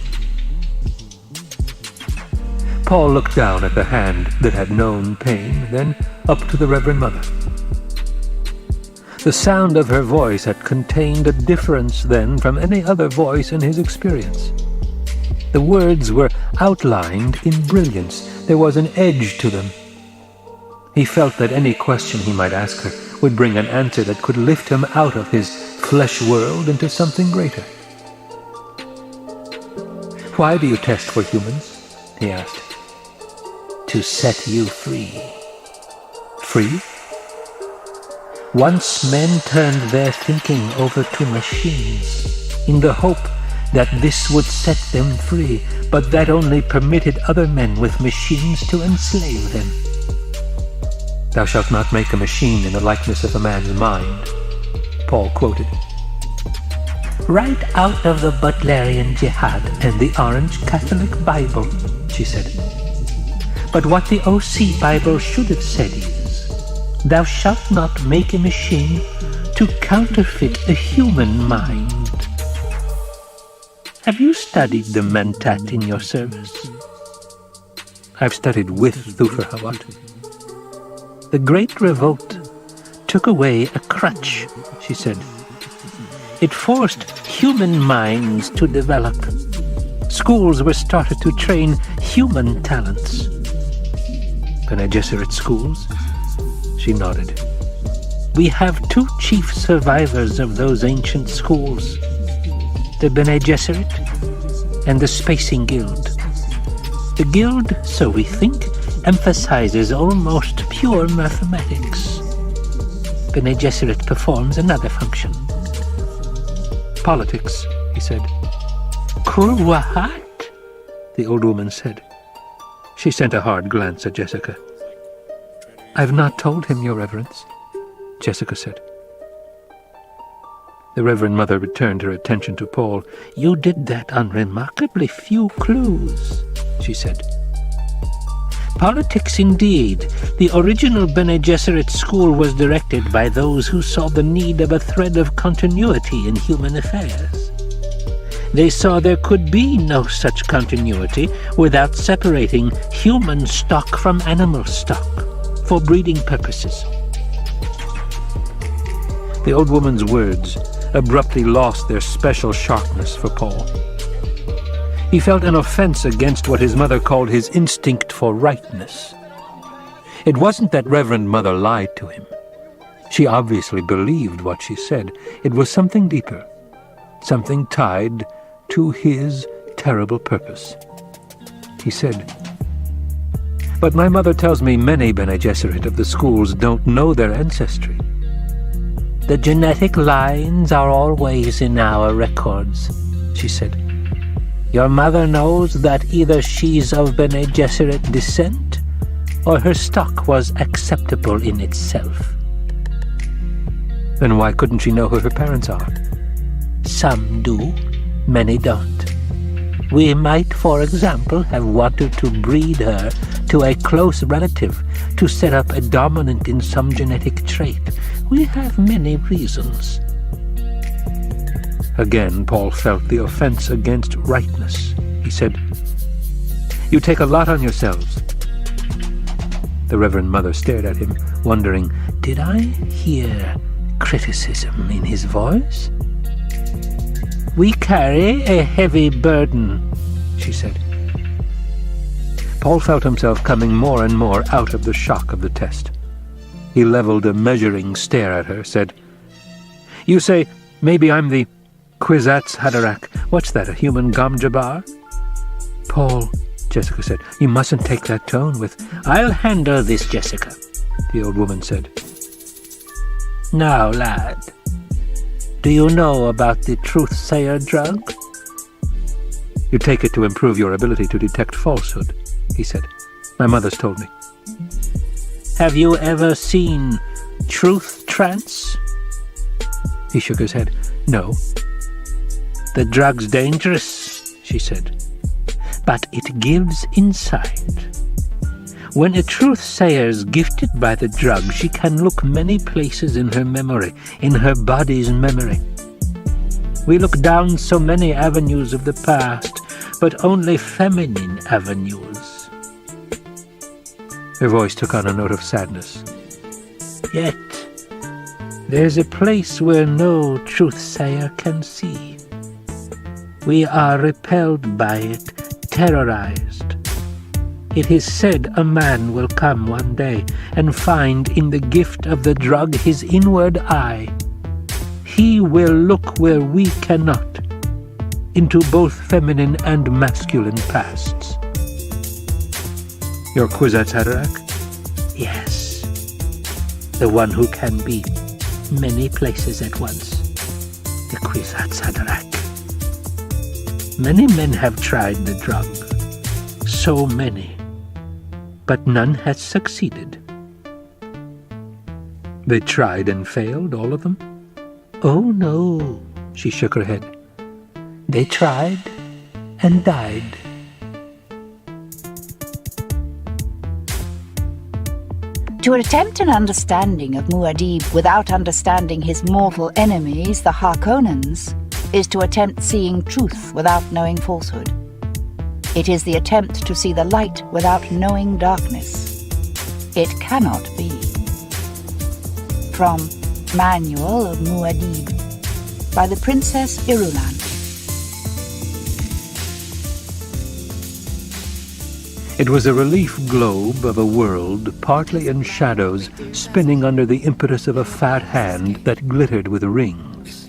S3: Paul looked down at the hand that had known pain, then up to the Reverend Mother. The sound of her voice had contained a difference then from any other voice in his experience. The words were outlined in brilliance. There was an edge to them. He felt that any question he might ask her would bring an answer that could lift him out of his flesh world into something greater. Why do you test for humans? He asked.
S4: To set you free.
S3: Free?
S4: Once men turned their thinking over to machines, in the hope that this would set them free, but that only permitted other men with machines to enslave them.
S3: Thou shalt not make a machine in the likeness of a man's mind, Paul quoted.
S4: Right out of the Butlerian Jihad and the Orange Catholic Bible, she said. But what the OC Bible should have said is, thou shalt not make a machine to counterfeit a human mind. Have you studied the Mentat in your service?
S3: I've studied with Llwftyr.
S4: The Great Revolt took away a crutch, she said. It forced human minds to develop. Schools were started to train human talents.
S3: Bene Gesserit schools? She nodded.
S4: We have two chief survivors of those ancient schools, the Bene Gesserit and the Spacing Guild. The Guild, so we think, emphasizes almost pure mathematics. Bene Gesserit performs another function.
S3: Politics, he said.
S4: What?
S3: The old woman said. She sent a hard glance at Jessica. I've not told him, Your Reverence, Jessica said. The Reverend Mother returned her attention to Paul.
S4: You did that on remarkably few clues, she said. Politics indeed. The original Bene Gesserit school was directed by those who saw the need of a thread of continuity in human affairs. They saw there could be no such continuity without separating human stock from animal stock for breeding purposes.
S3: The old woman's words abruptly lost their special sharpness for Paul. He felt an offense against what his mother called his instinct for rightness. It wasn't that Reverend Mother lied to him. She obviously believed what she said. It was something deeper, something tied to his terrible purpose. He said, "But my mother tells me many Bene Gesserit of the schools don't know their ancestry."
S4: "The genetic lines are always in our records," she said. "Your mother knows that either she's of Bene Gesserit descent, or her stock was acceptable in itself."
S3: Then why couldn't she know who her parents are?
S4: Some do, many don't. We might, for example, have wanted to breed her to a close relative to set up a dominant in some genetic trait. We have many reasons.
S3: Again, Paul felt the offense against rightness. He said, "You take a lot on yourselves." The Reverend Mother stared at him, wondering,
S4: did I hear criticism in his voice? "We carry a heavy burden," she said.
S3: Paul felt himself coming more and more out of the shock of the test. He leveled a measuring stare at her, said, "You say maybe I'm the Kwisatz Haderach. What's that, a human Gom Jabbar?"
S4: "Paul," Jessica said, "you mustn't take that tone with—" "I'll handle this, Jessica," the old woman said. "Now, lad, do you know about the truth-sayer drug?"
S3: "You take it to improve your ability to detect falsehood," he said. "My mother's told me."
S4: "Have you ever seen truth trance?"
S3: He shook his head. "No."
S4: "The drug's dangerous," she said, "but it gives insight. When a truth-sayer's gifted by the drug, she can look many places in her memory, in her body's memory. We look down so many avenues of the past, but only feminine avenues."
S3: Her voice took on a note of sadness.
S4: "Yet, there's a place where no truth-sayer can see. We are repelled by it, terrorized. It is said a man will come one day and find in the gift of the drug his inward eye. He will look where we cannot, into both feminine and masculine pasts."
S3: "Your Kwisatz Haderach?"
S4: "Yes, the one who can be many places at once, the Kwisatz Haderach. Many men have tried the drug, so many, but none has succeeded."
S3: "They tried and failed, all of them?"
S4: "Oh, no," she shook her head. "They tried and died."
S2: To attempt an understanding of Muad'Dib without understanding his mortal enemies, the Harkonnens, is to attempt seeing truth without knowing falsehood. It is the attempt to see the light without knowing darkness. It cannot be. From Manual of Muad'Dib by the Princess Irulan.
S3: It was a relief globe of a world, partly in shadows, spinning under the impetus of a fat hand that glittered with rings.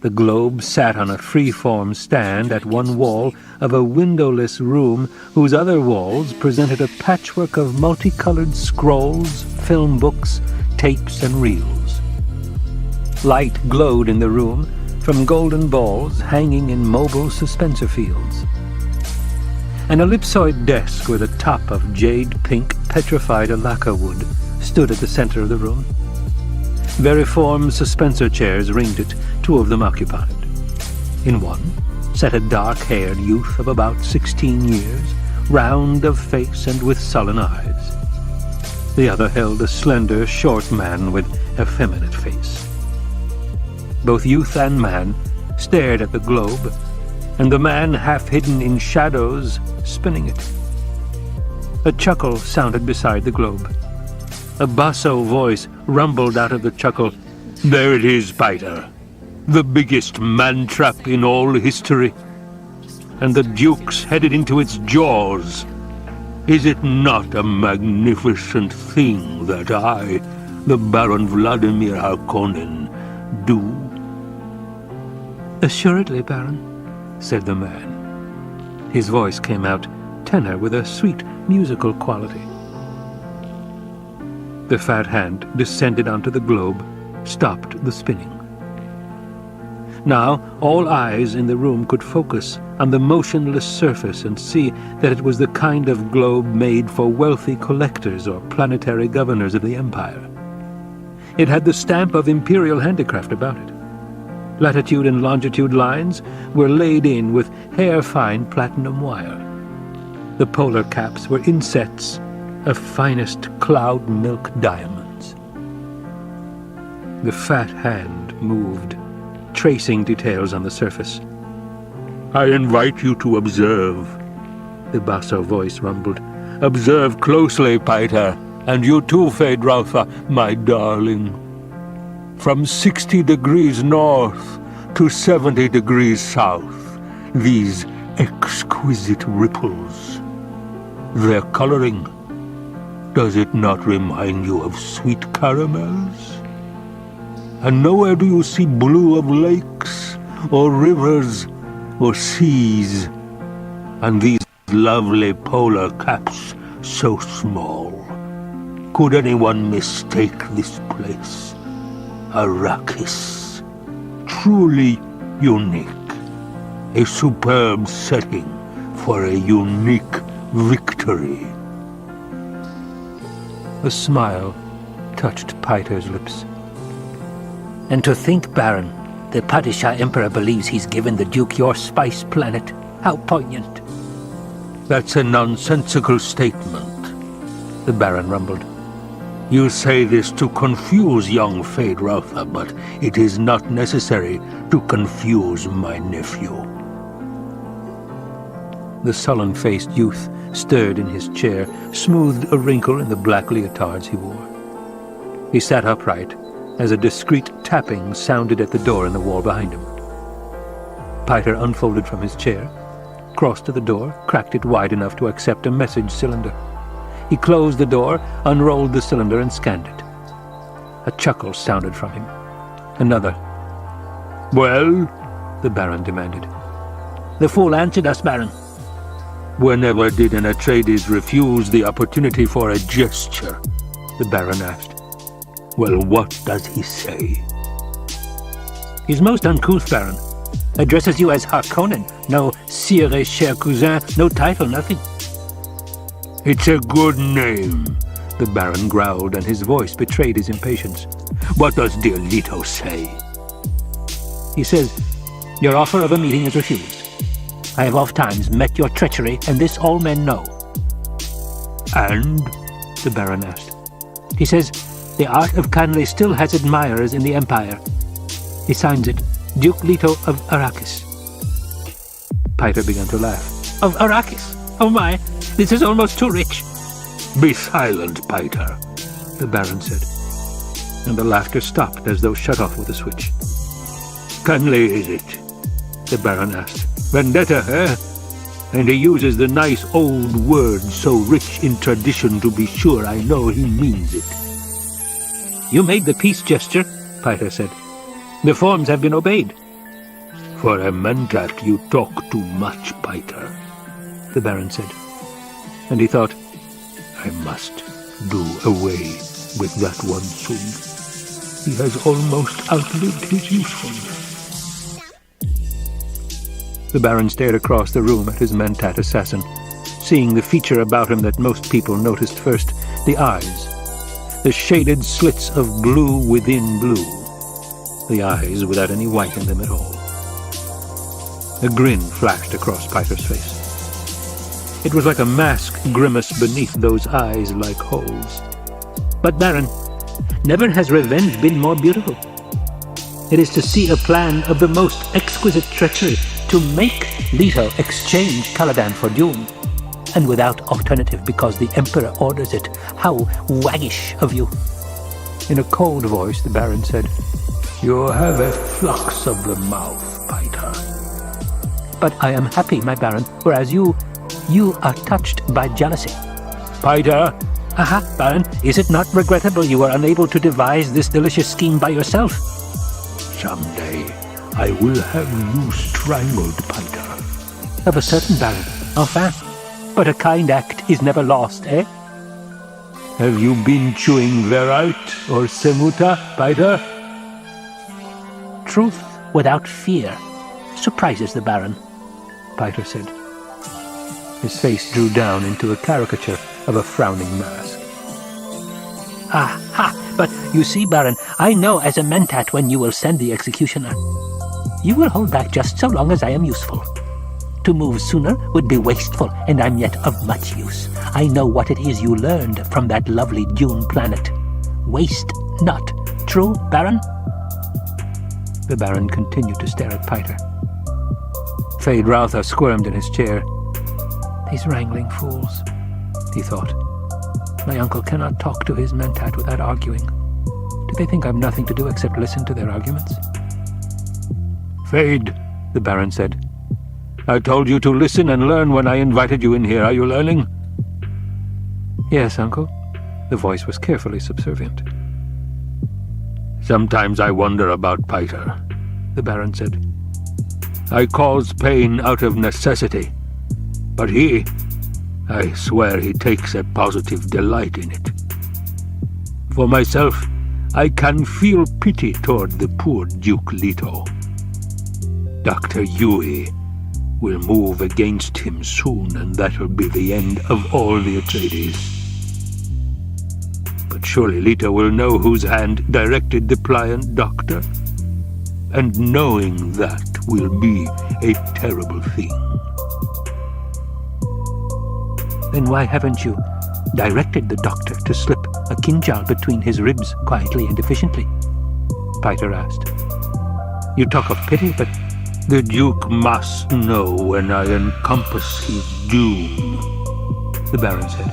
S3: The globe sat on a free-form stand at one wall of a windowless room whose other walls presented a patchwork of multicolored scrolls, film books, tapes, and reels. Light glowed in the room from golden balls hanging in mobile suspensor fields. An ellipsoid desk with a top of jade-pink petrified lacquer wood stood at the center of the room. Veriform suspensor chairs ringed it, 2 of them occupied. In one sat a dark-haired youth of about 16 years, round of face and with sullen eyes. The other held a slender, short man with effeminate face. Both youth and man stared at the globe, and the man half hidden in shadows spinning it. A chuckle sounded beside the globe. A basso voice rumbled out of the chuckle. "There it is, Peter. The biggest man-trap in all history. And the Duke's headed into its jaws. Is it not a magnificent thing that I, the Baron Vladimir Harkonnen, do?" "Assuredly, Baron," said the man. His voice came out tenor with a sweet musical quality. The fat hand descended onto the globe, stopped the spinning. Now all eyes in the room could focus on the motionless surface and see that it was the kind of globe made for wealthy collectors or planetary governors of the Empire. It had the stamp of imperial handicraft about it. Latitude and longitude lines were laid in with hair-fine platinum wire. The polar caps were insets of finest cloud milk diamonds. The fat hand moved, tracing details on the surface. "I invite you to observe," the basso voice rumbled. "Observe closely, Peter, and you too, Ťhroughtha, my darling. From 60 degrees north to 70 degrees south, these exquisite ripples. Their coloring, does it not remind you of sweet caramels? And nowhere do you see blue of lakes, or rivers, or seas, and these lovely polar caps so small. Could anyone mistake this place? Arrakis, truly unique, a superb setting for a unique victory." A smile touched Peiter's lips.
S4: "And to think, Baron, the Padishah Emperor believes he's given the Duke your spice planet. How poignant."
S3: "That's a nonsensical statement," the Baron rumbled. "You say this to confuse young Ťhroughtha, but it is not necessary to confuse my nephew." The sullen-faced youth stirred in his chair, smoothed a wrinkle in the black leotards he wore. He sat upright as a discreet tapping sounded at the door in the wall behind him. Peiter unfolded from his chair, crossed to the door, cracked it wide enough to accept a message cylinder. He closed the door, unrolled the cylinder, and scanned it. A chuckle sounded from him. Another. "Well?" the Baron demanded.
S4: "The fool answered us, Baron."
S3: "Whenever did an Atreides refuse the opportunity for a gesture?" the Baron asked. "Well, what does he say?"
S4: "He's most uncouth, Baron. Addresses you as Harkonnen. No sire et cher cousin, no title, nothing."
S3: "It's a good name," the Baron growled, and his voice betrayed his impatience. "What does dear Leto say?"
S4: "He says, your offer of a meeting is refused. I have oft-times met your treachery, and this all men know."
S3: "And?"
S4: the Baron asked. "He says the art of Canly still has admirers in the Empire. He signs it, Duke Leto of Arrakis."
S3: Peiter began to laugh.
S4: "Of Arrakis? Oh my, this is almost too rich."
S3: "Be silent, Peiter," the Baron said, and the laughter stopped as though shut off with a switch. "Canly, is it?" the Baron asked. "Vendetta, eh? And he uses the nice old word so rich in tradition to be sure I know he means it."
S4: "You made the peace gesture," Peiter said. "The forms have been obeyed."
S3: "For a Mentat you talk too much, Peiter," the Baron said. And he thought, I must do away with that one soon. He has almost outlived his usefulness. The Baron stared across the room at his Mentat assassin, seeing the feature about him that most people noticed first, the eyes, the shaded slits of blue within blue, the eyes without any white in them at all. A grin flashed across Peiter's face. It was like a mask grimace beneath those eyes like holes.
S4: "But, Baron, never has revenge been more beautiful.
S3: It is to see a plan of the most exquisite treachery to make Leto exchange Caladan for Dune. And without alternative because the Emperor orders it. How waggish of you. In a cold voice, the Baron said,
S4: You have a flux of the mouth, Piter.
S3: But I am happy, my Baron, whereas you are touched by jealousy.
S4: Piter?
S3: Aha, Baron, is it not regrettable you were unable to devise this delicious scheme by yourself?
S4: Someday I will have you strangled, Piter.
S3: Of a certain, Baron. Enfin. But a kind act is never lost, eh?
S4: Have you been chewing verite or semuta, Piter?
S3: Truth without fear surprises the Baron, Piter said. His face drew down into a caricature of a frowning mask. Aha! But you see, Baron, I know as a mentat when you will send the executioner. You will hold back just so long as I am useful. To move sooner would be wasteful, and I'm yet of much use. I know what it is you learned from that lovely Dune planet. Waste not. True, Baron? The Baron continued to stare at Piter. Llăfthyr squirmed in his chair. These wrangling fools, he thought. My uncle cannot talk to his mentat without arguing. Do they think I've nothing to do except listen to their arguments?
S4: Fade, the Baron said. I told you to listen and learn when I invited you in here. Are you learning?
S3: Yes, uncle. The voice was carefully subservient.
S4: Sometimes I wonder about Piter,
S3: the Baron said.
S4: I cause pain out of necessity, but I swear he takes a positive delight in it. For myself, I can feel pity toward the poor Duke Leto. Dr. Yui will move against him soon, and that'll be the end of all the Atreides. But surely Leto will know whose hand directed the pliant doctor, and knowing that will be a terrible thing.
S3: Then why haven't you directed the doctor to slip a kinjal between his ribs quietly and efficiently? Piter asked. You talk of pity, but
S4: the Duke must know when I encompass his doom, the Baron said.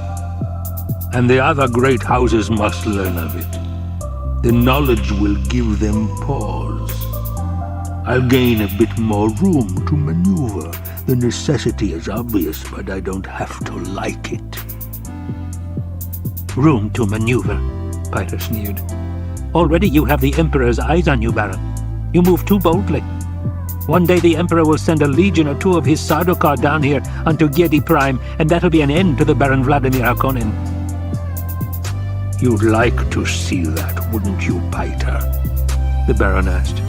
S4: And the other great houses must learn of it. The knowledge will give them pause. I'll gain a bit more room to maneuver. The necessity is obvious, but I don't have to like it.
S3: Room to maneuver, Piter sneered. Already you have the Emperor's eyes on you, Baron. You move too boldly. One day the Emperor will send a legion or two of his Sardaukar down here onto Giedi Prime, and that'll be an end to the Baron Vladimir Harkonnen.
S4: You'd like to see that, wouldn't you, Piter? The Baron asked.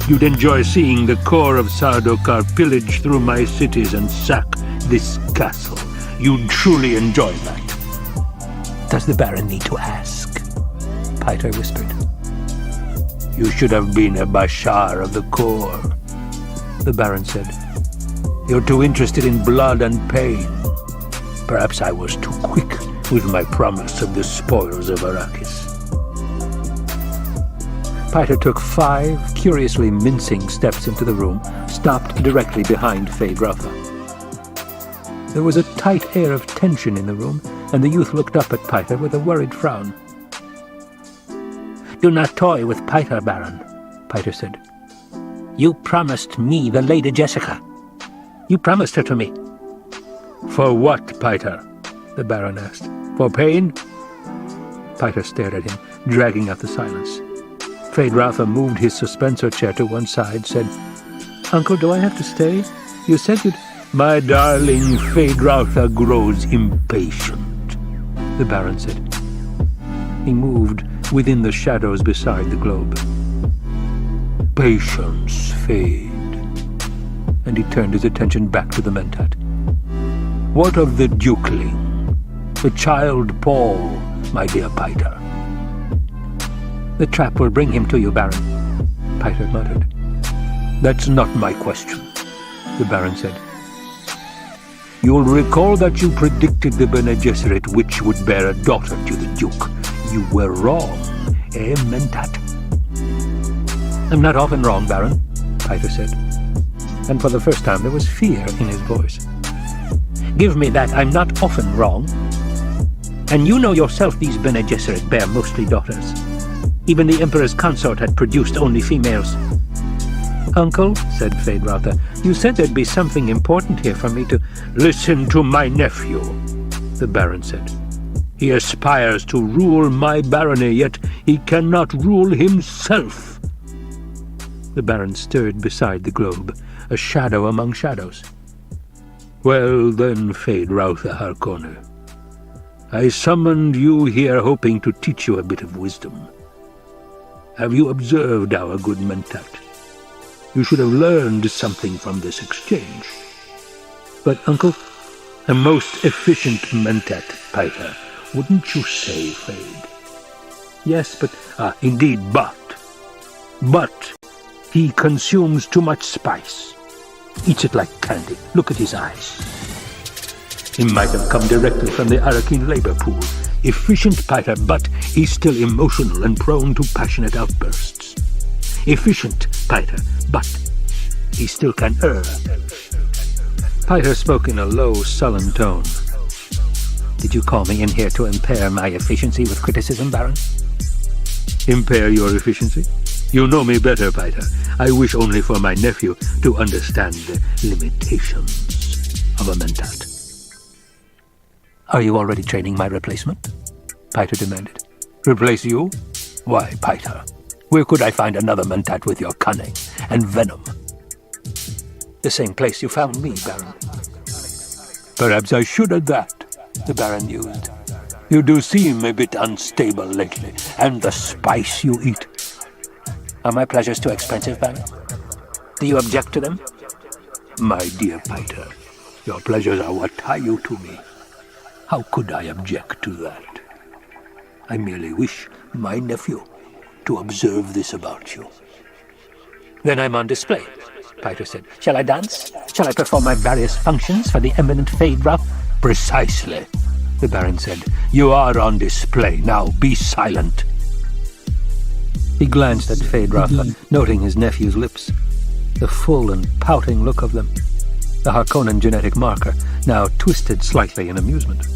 S4: You'd enjoy seeing the core of Sardaukar pillage through my cities and sack this castle. You'd truly enjoy that.
S3: Does the Baron need to ask? Piter whispered.
S4: You should have been a Bashar of the core, the Baron said. You're too interested in blood and pain. Perhaps I was too quick with my promise of the spoils of Arrakis.
S3: Piter took 5 curiously mincing steps into the room, stopped directly behind Llăfthyr. There was a tight air of tension in the room, and the youth looked up at Piter with a worried frown. Do not toy with Piter, Baron, Piter said. You promised me the Lady Jessica. You promised her to me.
S4: For what, Piter? The Baron asked. For pain?
S3: Piter stared at him, dragging out the silence. Llăfthyr moved his suspensor chair to one side, said, Uncle, do I have to stay? You said you'd...
S4: My darling Llăfthyr grows impatient, the Baron said.
S3: He moved within the shadows beside the globe.
S4: Patience fade.
S3: And he turned his attention back to the mentat.
S4: What of the dukeling? The child Paul, my dear Piter?
S3: The trap will bring him to you, Baron, Piter muttered.
S4: That's not my question, the Baron said. You'll recall that you predicted the Bene Gesserit witch would bear a daughter to the Duke. You were wrong, eh, mentat?
S3: I'm not often wrong, Baron, Pyther said. And for the first time there was fear in his voice. Give me that, I'm not often wrong. And you know yourself these Bene Gesserit bear mostly daughters. Even the Emperor's consort had produced only females. Uncle, said Feyd-Rautha, you said there'd be something important here for me to...
S4: Listen to my nephew, the Baron said. He aspires to rule my barony, yet he cannot rule himself.
S3: The Baron stirred beside the globe, a shadow among shadows.
S4: Well then, Feyd-Rautha Harkonnen, I summoned you here hoping to teach you a bit of wisdom. Have you observed our good Mentat? You should have learned something from this exchange.
S3: But, Uncle,
S4: a most efficient Mentat, Pyther, wouldn't you say, Feyd?
S3: Yes, but...
S4: Indeed, but he consumes too much spice. Eats it like candy. Look at his eyes. He might have come directly from the Arakeen labor pool. Efficient, Pyther, but he's still emotional and prone to passionate outbursts. Efficient, Pyther, but he still can err.
S3: Pyther spoke in a low, sullen tone. Did you call me in here to impair my efficiency with criticism, Baron?
S4: Impair your efficiency? You know me better, Pyther. I wish only for my nephew to understand the limitations of a Mentat.
S3: Are you already training my replacement? Pyther demanded.
S4: Replace you? Why, Pyther, where could I find another Mentat with your cunning and venom?
S3: The same place you found me, Baron.
S4: Perhaps I should at that, the Baron mused. You do seem a bit unstable lately, and the spice you eat.
S3: Are my pleasures too expensive, Baron? Do you object to them?
S4: My dear Pyther, your pleasures are what tie you to me. How could I object to that? I merely wish my nephew to observe this about you.
S3: Then I'm on display, Pyther said. Shall I dance? Shall I perform my various functions for the eminent Feyd-Rautha?
S4: Precisely, the Baron said. You are on display. Now be silent.
S3: He glanced at Feyd-Rautha, noting his nephew's lips, the full and pouting look of them, the Harkonnen genetic marker, now twisted slightly in amusement.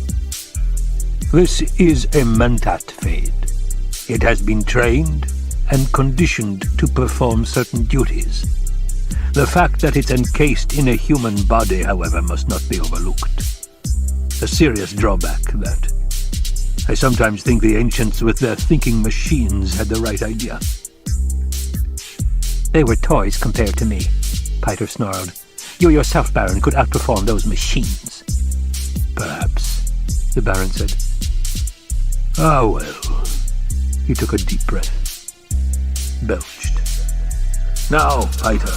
S4: This is a Mentat, Feyd. It has been trained and conditioned to perform certain duties. The fact that it's encased in a human body, however, must not be overlooked. A serious drawback, that. I sometimes think the ancients with their thinking machines had the right idea.
S3: They were toys compared to me, Pyther snarled. You yourself, Baron, could outperform those machines.
S4: Perhaps, the Baron said. Ah, well. He took a deep breath. Belched. Now, Pyther,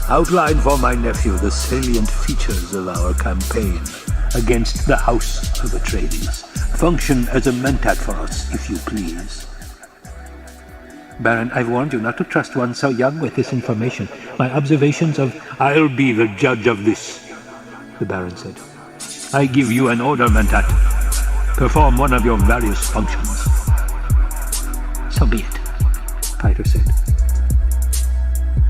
S4: outline for my nephew the salient features of our campaign against the House of Atreides. Function as a Mentat for us, if you please.
S3: Baron, I've warned you not to trust one so young with this information. My observations of...
S4: I'll be the judge of this, the Baron said. I give you an order, Mentat. Perform one of your various functions.
S3: So be it, Pyther said.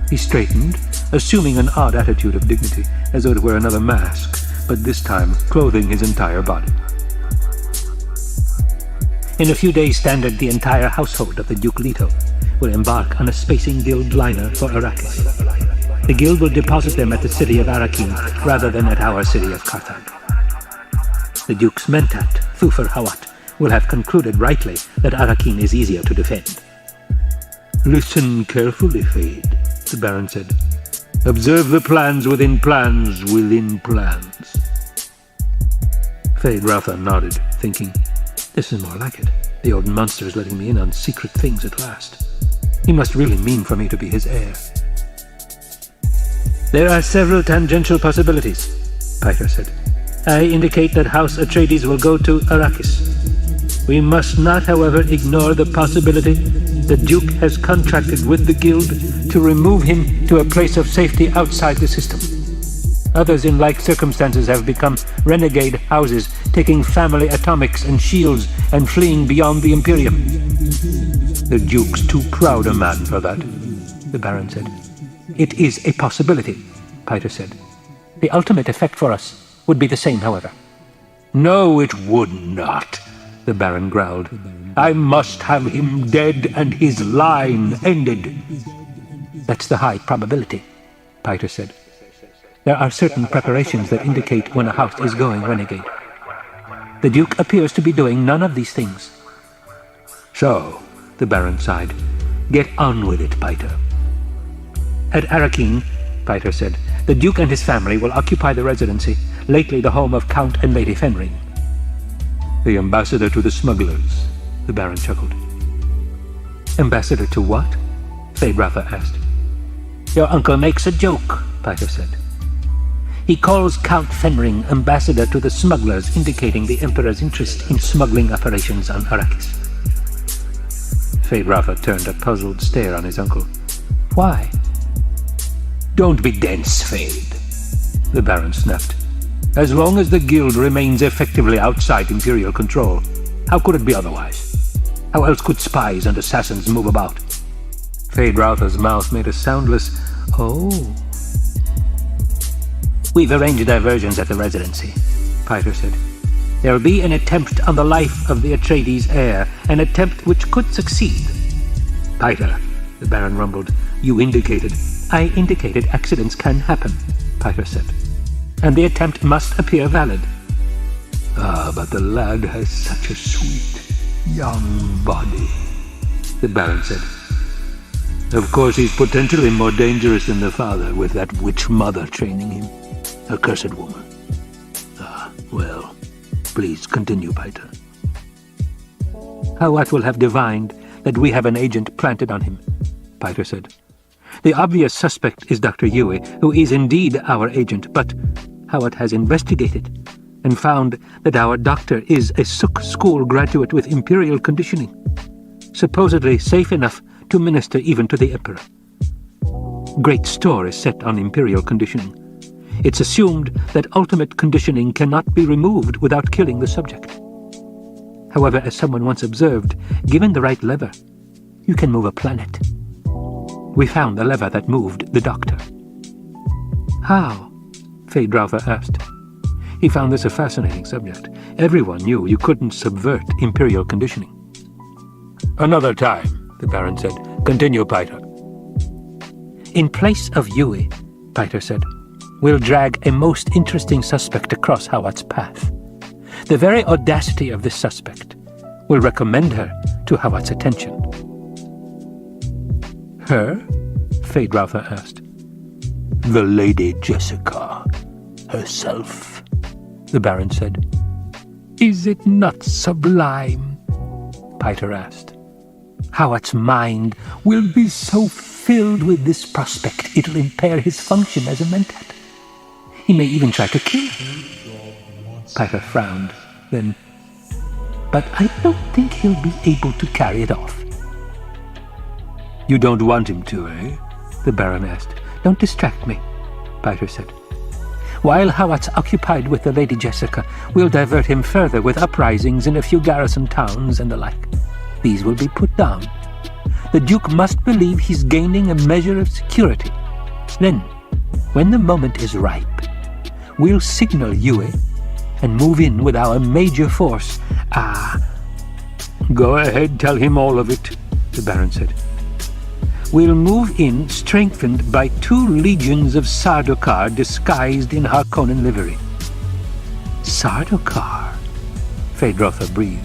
S3: He straightened, assuming an odd attitude of dignity, as though it were another mask, but this time clothing his entire body. In a few days' standard, the entire household of the Duke Leto will embark on a spacing guild liner for Arrakis. The guild will deposit them at the city of Arakeen rather than at our city of Carthage. The Duke's Mentat, Llwftyr, will have concluded rightly that Arakeen is easier to defend.
S4: Listen carefully, Feyd, the Baron said. Observe the plans within plans within plans.
S3: Feyd-Rautha nodded, thinking, this is more like it. The old monster is letting me in on secret things at last. He must really mean for me to be his heir. There are several tangential possibilities, Pyther said. I indicate that House Atreides will go to Arrakis. We must not, however, ignore the possibility the Duke has contracted with the Guild to remove him to a place of safety outside the system. Others in like circumstances have become renegade houses, taking family atomics and shields and fleeing beyond the Imperium.
S4: The Duke's too proud a man for that,
S3: the Baron said. It is a possibility, Piter said. The ultimate effect for us would be the same, however.
S4: No, it would not, the Baron growled. I must have him dead and his line ended.
S3: That's the high probability, Piter said. There are certain preparations that indicate when a house is going renegade. The Duke appears to be doing none of these things.
S4: So, the Baron sighed, get on with it, Piter.
S3: At Arrakeen, Piter said, the Duke and his family will occupy the residency, lately the home of Count and Lady Fenring.
S4: The ambassador to the smugglers, the Baron chuckled.
S3: Ambassador to what? Feyd-Rautha asked. Your uncle makes a joke, Piter said. He calls Count Fenring ambassador to the smugglers, indicating the Emperor's interest in smuggling operations on Arrakis.
S4: Feyd-Rautha turned a puzzled stare on his uncle.
S3: Why?
S4: Don't be dense, Feyd, the Baron snapped. As long as the Guild remains effectively outside Imperial control, how could it be otherwise? How else could spies and assassins move about?
S3: Feyd-Rautha's mouth made a soundless, oh. We've arranged diversions at the residency, Piter said. There'll be an attempt on the life of the Atreides heir, an attempt which could succeed.
S4: Piter, the Baron rumbled, you indicated...
S3: I indicated accidents can happen, Piter said. And the attempt must appear valid.
S4: Ah, but the lad has such a sweet, young body, the Baron said. Of course, he's potentially more dangerous than the father, with that witch mother training him. A cursed woman. Ah, well, please continue, Piter.
S3: Hawat will have divined that we have an agent planted on him, Piter said. The obvious suspect is Dr. Yueh, who is indeed our agent, but Hawat has investigated and found that our doctor is a Suk school graduate with Imperial conditioning, supposedly safe enough to minister even to the Emperor. Great store is set on Imperial conditioning. It's assumed that ultimate conditioning cannot be removed without killing the subject. However, as someone once observed, given the right lever, you can move a planet. We found the lever that moved the doctor. How? Feyd-Rautha asked. He found this a fascinating subject. Everyone knew you couldn't subvert Imperial conditioning.
S4: Another time, the Baron said. Continue, Piter.
S3: In place of Yueh, Piter said, we'll drag a most interesting suspect across Hawat's path. The very audacity of this suspect will recommend her to Hawat's attention.
S4: Her? Feyd-Rautha asked. The Lady Jessica herself, the Baron said.
S3: Is it not sublime? Piter asked. Hawat's mind will be so filled with this prospect it'll impair his function as a mentat. He may even try to kill her. Piter frowned, then, but I don't think he'll be able to carry it off.
S4: You don't want him to, eh?
S3: The Baron asked. Don't distract me, Piter said. While Hawat's occupied with the Lady Jessica, we'll divert him further with uprisings in a few garrison towns and the like. These will be put down. The Duke must believe he's gaining a measure of security. Then, when the moment is ripe, we'll signal Yueh and move in with our major force.
S4: Go ahead, tell him all of it, the Baron said.
S3: We'll move in strengthened by 2 legions of Sardaukar disguised in Harkonnen livery.
S4: Sardaukar?
S3: Feyd-Rautha breathed.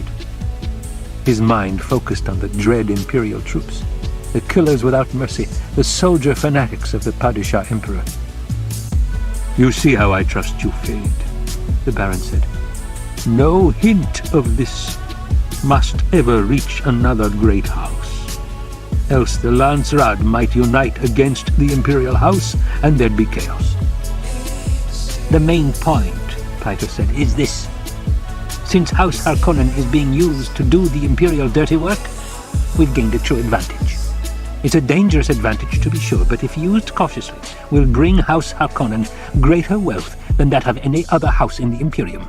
S3: His mind focused on the dread Imperial troops, the killers without mercy, the soldier fanatics of the Padishah Emperor.
S4: You see how I trust you, Feyd, the Baron said. No hint of this must ever reach another great house. Else the Landsraad might unite against the Imperial House, and there'd be chaos.
S3: The main point, Piter said, is this. Since House Harkonnen is being used to do the Imperial dirty work, we've gained a true advantage. It's a dangerous advantage, to be sure, but if used cautiously, will bring House Harkonnen greater wealth than that of any other house in the Imperium.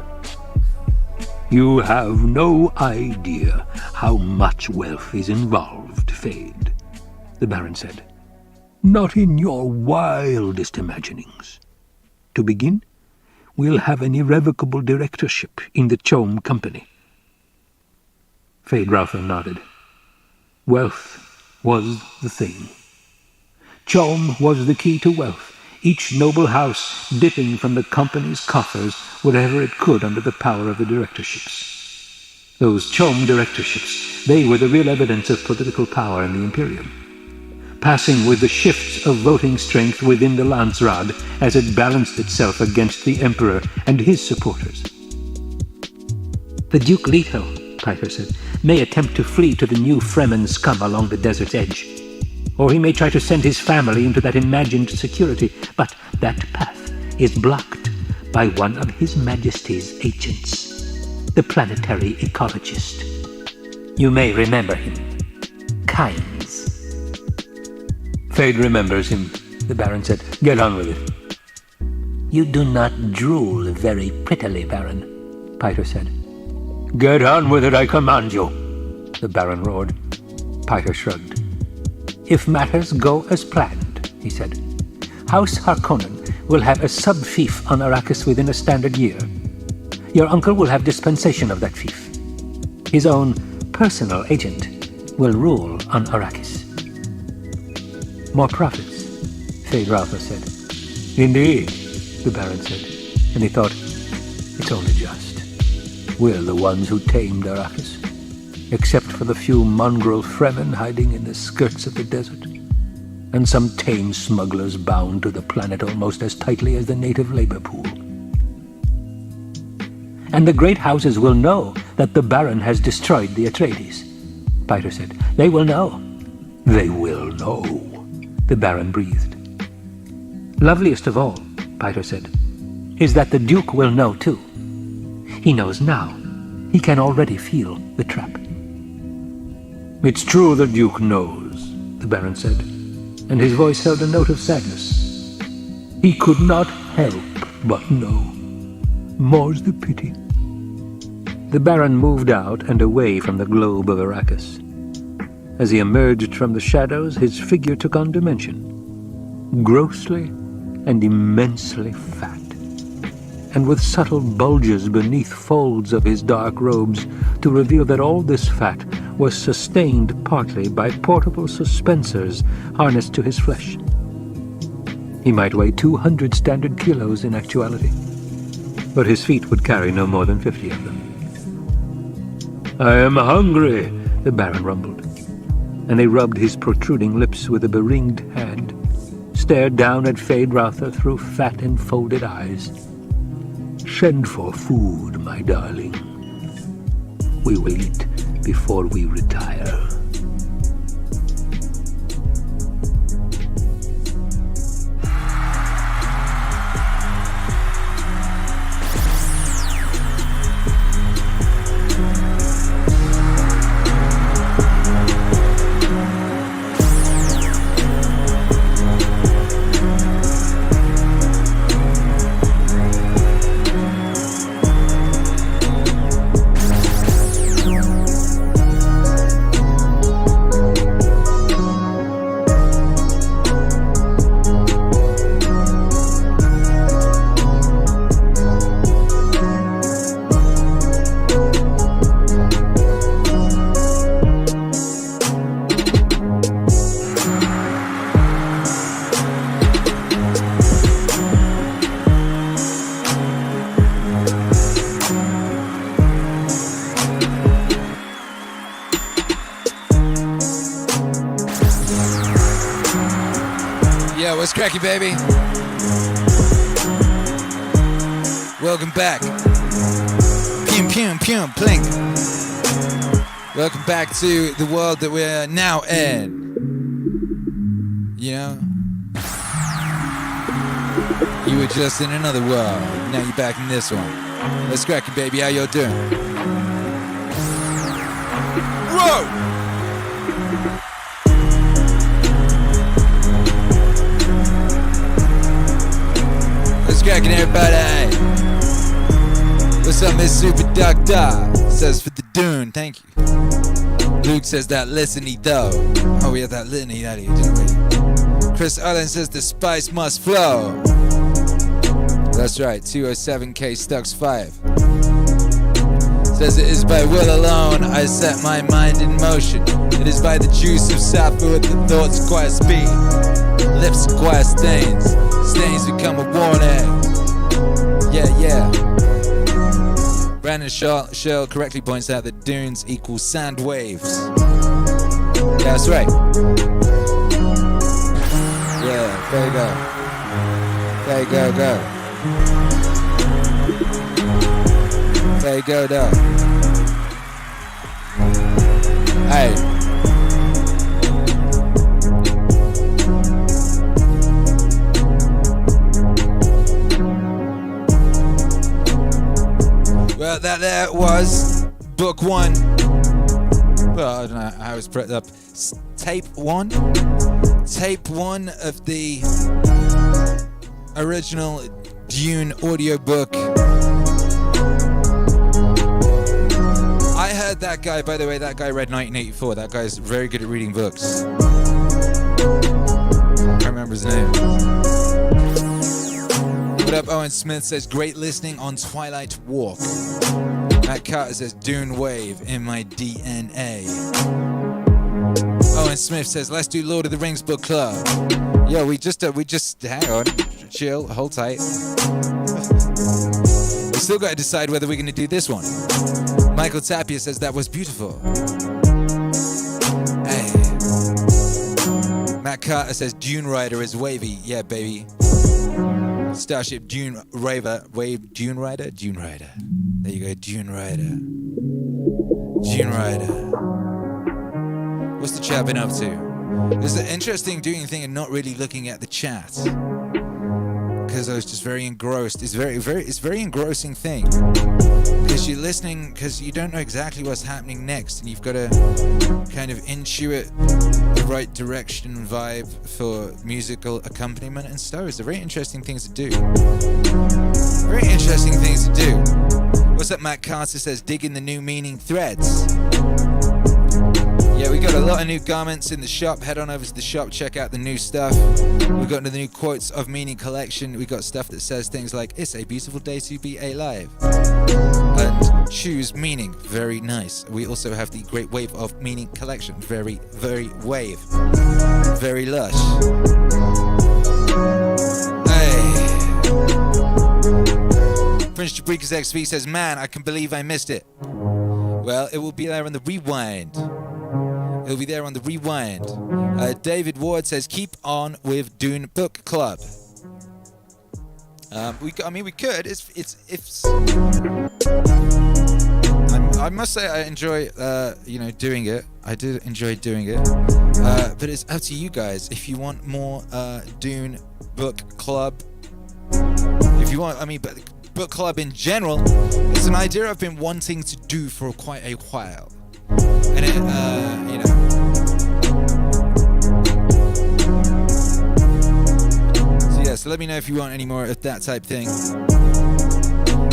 S4: You have no idea how much wealth is involved, Feyd, the Baron said.
S3: Not in your wildest imaginings. To begin, we'll have an irrevocable directorship in the Chom Company. Feyd-Rautha nodded. Wealth was the thing. Chom was the key to wealth, each noble house dipping from the company's coffers whatever it could under the power of the directorships. Those Chom directorships, they were the real evidence of political power in the Imperium, passing with the shifts of voting strength within the Landsraad as it balanced itself against the Emperor and his supporters. The Duke Leto, Piper said, may attempt to flee to the new Fremen scum along the desert's edge. Or he may try to send his family into that imagined security, but that path is blocked by one of His Majesty's agents, the planetary ecologist. You may remember him. Kynes. Feyd remembers him, the Baron said. Get on with it. You do not drool very prettily, Baron, Piper said. Get on with it, I command you, the Baron roared. Piper shrugged. If matters go as planned, he said, House Harkonnen will have a sub-fief on Arrakis within a standard year. Your uncle will have dispensation of that fief. His own personal agent will rule on Arrakis. More profits, Feyd-Rautha said. Indeed, the Baron said, and he thought, it's only just. We're the ones who tamed Arrakis, except for the few mongrel Fremen hiding in the skirts of the desert, and some tame smugglers bound to the planet almost as tightly as the native labor pool. And the great houses will know that the Baron has destroyed the Atreides, Piper said. They will know. They will know, the Baron breathed. Loveliest of all, Piper said, is that the Duke will know too. He knows now. He can already feel the trap. It's true the Duke knows, the Baron said, and his voice held a note of sadness. He could not help but know. More's the pity. The Baron moved out and away from the globe of Arrakis. As he emerged from the shadows, his figure took on dimension, grossly and immensely fat, and with subtle bulges beneath folds of his dark robes to reveal that all this fat was sustained partly by portable suspensors harnessed to his flesh. He might weigh 200 standard kilos in actuality, but his feet would carry no more than 50 of them. I am hungry, the Baron rumbled, and he rubbed his protruding lips with a beringed hand, stared down at Feyd-Rautha through fat and folded eyes. Send for food, my darling. We will eat before we retire.
S1: What's cracky, baby? Welcome back. Pum, pum, pum, plink. Welcome back to the world that we're now in. You know? You were just in another world. Now you're back in this one. What's cracky, baby? How y'all doing? Whoa! What's cracking, everybody? What's up, Miss Super Doctor? Says for the Dune, thank you. Luke says that litany though. Oh, we had that litany, that didn't we? Chris Allen says the spice must flow. That's right, 207K Stux 5. Says it is by will alone I set my mind in motion. It is by the juice of sappho that the thoughts acquire speed. Lips acquire stains. Stains become a warning. Yeah. Brandon Shell correctly points out that dunes equal sand waves. Yeah, that's right. Yeah, there you go. There you go. There you go, though. Hey. Well, that there was book 1. Well, I don't know how it's put up. Tape 1. Tape 1 of the original Dune audiobook. I heard that guy, by the way, that guy read 1984. That guy's very good at reading books. I can't remember his name. What up, Owen Smith says, great listening on Twilight Walk. Matt Carter says, Dune Wave in my DNA. Owen Smith says, let's do Lord of the Rings book club. Yo, we just hang on, chill, hold tight. We still got to decide whether we're going to do this one. Michael Tapia says, that was beautiful. Hey. Matt Carter says, Dune Rider is wavy. Yeah, baby. Starship Dune Rider. Dune Rider? Dune Rider. There you go, Dune Rider. Dune Rider. What's the chat been up to? There's an interesting doing thing and not really looking at the chat. Because I was just very engrossed. It's very engrossing thing. Because you're listening, because you don't know exactly what's happening next, and you've got to kind of intuit the right direction and vibe for musical accompaniment and stuff. It's a very interesting things to do. Very interesting things to do. What's up, Matt Carter says, digging the new meaning threads. Yeah, we got a lot of new garments in the shop. Head on over to the shop, check out the new stuff. We've got the new Quotes of Meaning collection. We got stuff that says things like, it's a beautiful day to be alive. And choose meaning. Very nice. We also have the Great Wave of Meaning collection. Very, very wave. Very lush. Hey. Prince Jabrika's XV says, man, I can believe I missed it. Well, it will be there on the rewind. It'll be there on the rewind. David Ward says, keep on with Dune Book Club. We could. I must say I enjoy, doing it. I do enjoy doing it. But it's up to you guys. If you want more Dune Book Club, if you want, but book club in general, it's an idea I've been wanting to do for quite a while. And it, So let me know if you want any more of that type thing.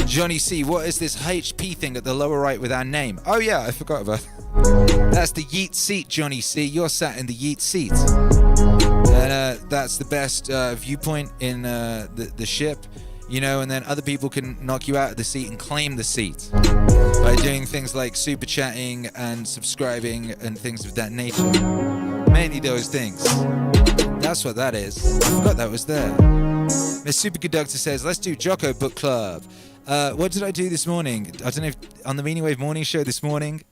S1: Johnny C, what is this HP thing at the lower right with our name? Oh yeah, I forgot about that. That's the Yeet seat, Johnny C. You're sat in the Yeet seat. And that's the best viewpoint in the ship. And then other people can knock you out of the seat and claim the seat by doing things like super chatting and subscribing and things of that nature. Mainly those things. That's what that is. I forgot that was there. Miss Superconductor says, let's do Jocko Book Club. What did I do this morning? I don't know if on the Meaningwave morning show this morning,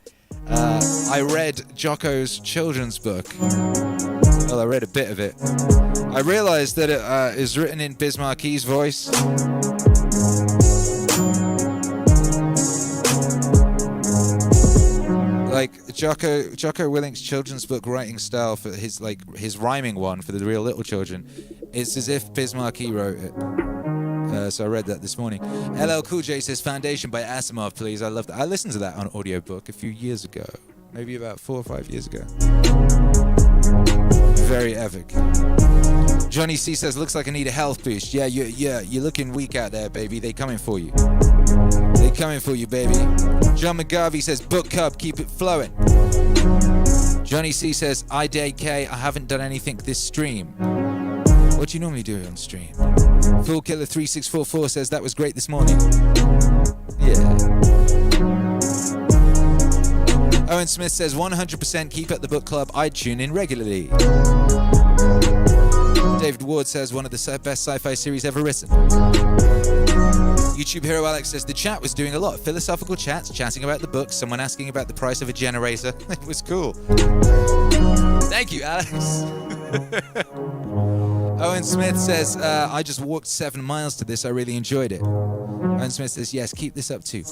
S1: I read Jocko's children's book. Well, I read a bit of it. I realized that it is written in Bismarcki's voice. Like Jocko Willink's children's book writing style for his rhyming one for the real little children, it's as if Bismarcky wrote it. So I read that this morning. LL Cool J says Foundation by Asimov, please. I love that. I listened to that on audiobook a few years ago, maybe about 4 or 5 years ago. Very epic. Johnny C says, looks like I need a health boost. Yeah, you're looking weak out there, baby. They coming for you. They coming for you, baby. John McGarvey says, book club, keep it flowing. Johnny C says, IDK, I haven't done anything this stream. What do you normally do on stream? Full Killer 3644 says that was great this morning. Yeah. Owen Smith says 100% keep at the book club. I tune in regularly. David Ward says one of the best sci-fi series ever written. YouTube Hero Alex says the chat was doing a lot of philosophical chats, chatting about the books, someone asking about the price of a generator. It was cool. Thank you, Alex. Owen Smith says, I just walked 7 miles to this. I really enjoyed it. Owen Smith says, yes, keep this up too.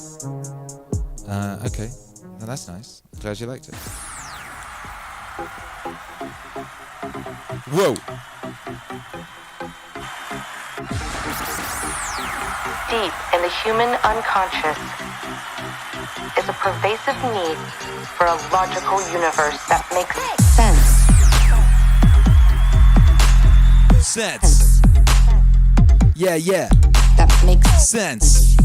S1: Okay. Well, that's nice. I'm glad you liked it. Whoa.
S5: Deep in the human unconscious is a pervasive need for a logical universe that makes sense.
S1: Sense. Yeah.
S5: That makes
S1: sense.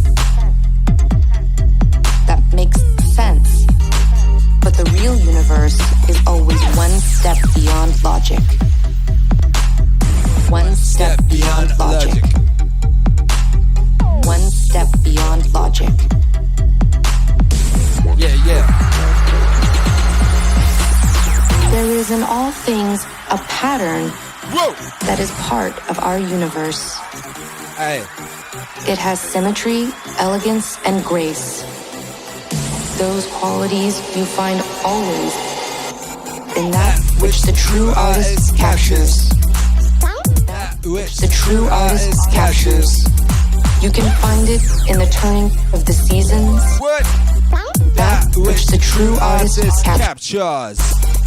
S5: That makes sense. But the real universe is always one step beyond logic. One step beyond logic. One step beyond logic.
S1: Yeah.
S5: There is in all things a pattern
S1: Whoa.
S5: that is part of our universe.
S1: Hey.
S5: It has symmetry, elegance, and grace. Those qualities you find always in that which the true artist captures. That which the true artist captures. You can find it in the turning of the seasons.
S1: What?
S5: That which the true artist
S1: captures.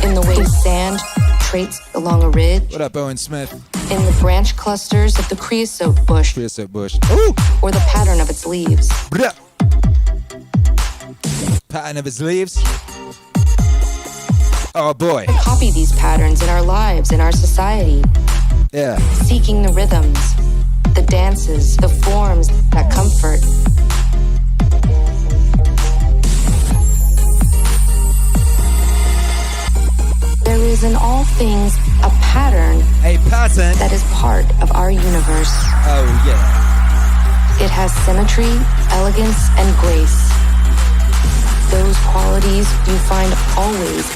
S5: In the way sand traits along a ridge.
S1: What up, Owen Smith?
S5: In the branch clusters of the creosote bush.
S1: Creosote bush. Ooh.
S5: Or the pattern of its leaves.
S1: Blah. Pattern of its leaves. Oh boy.
S5: Copy these patterns in our lives, in our society.
S1: Yeah.
S5: Seeking the rhythms, the dances, the forms that comfort. There is in all things a pattern.
S1: A pattern
S5: that is part of our universe.
S1: Oh yeah.
S5: It has symmetry, elegance, and grace. Those qualities you find always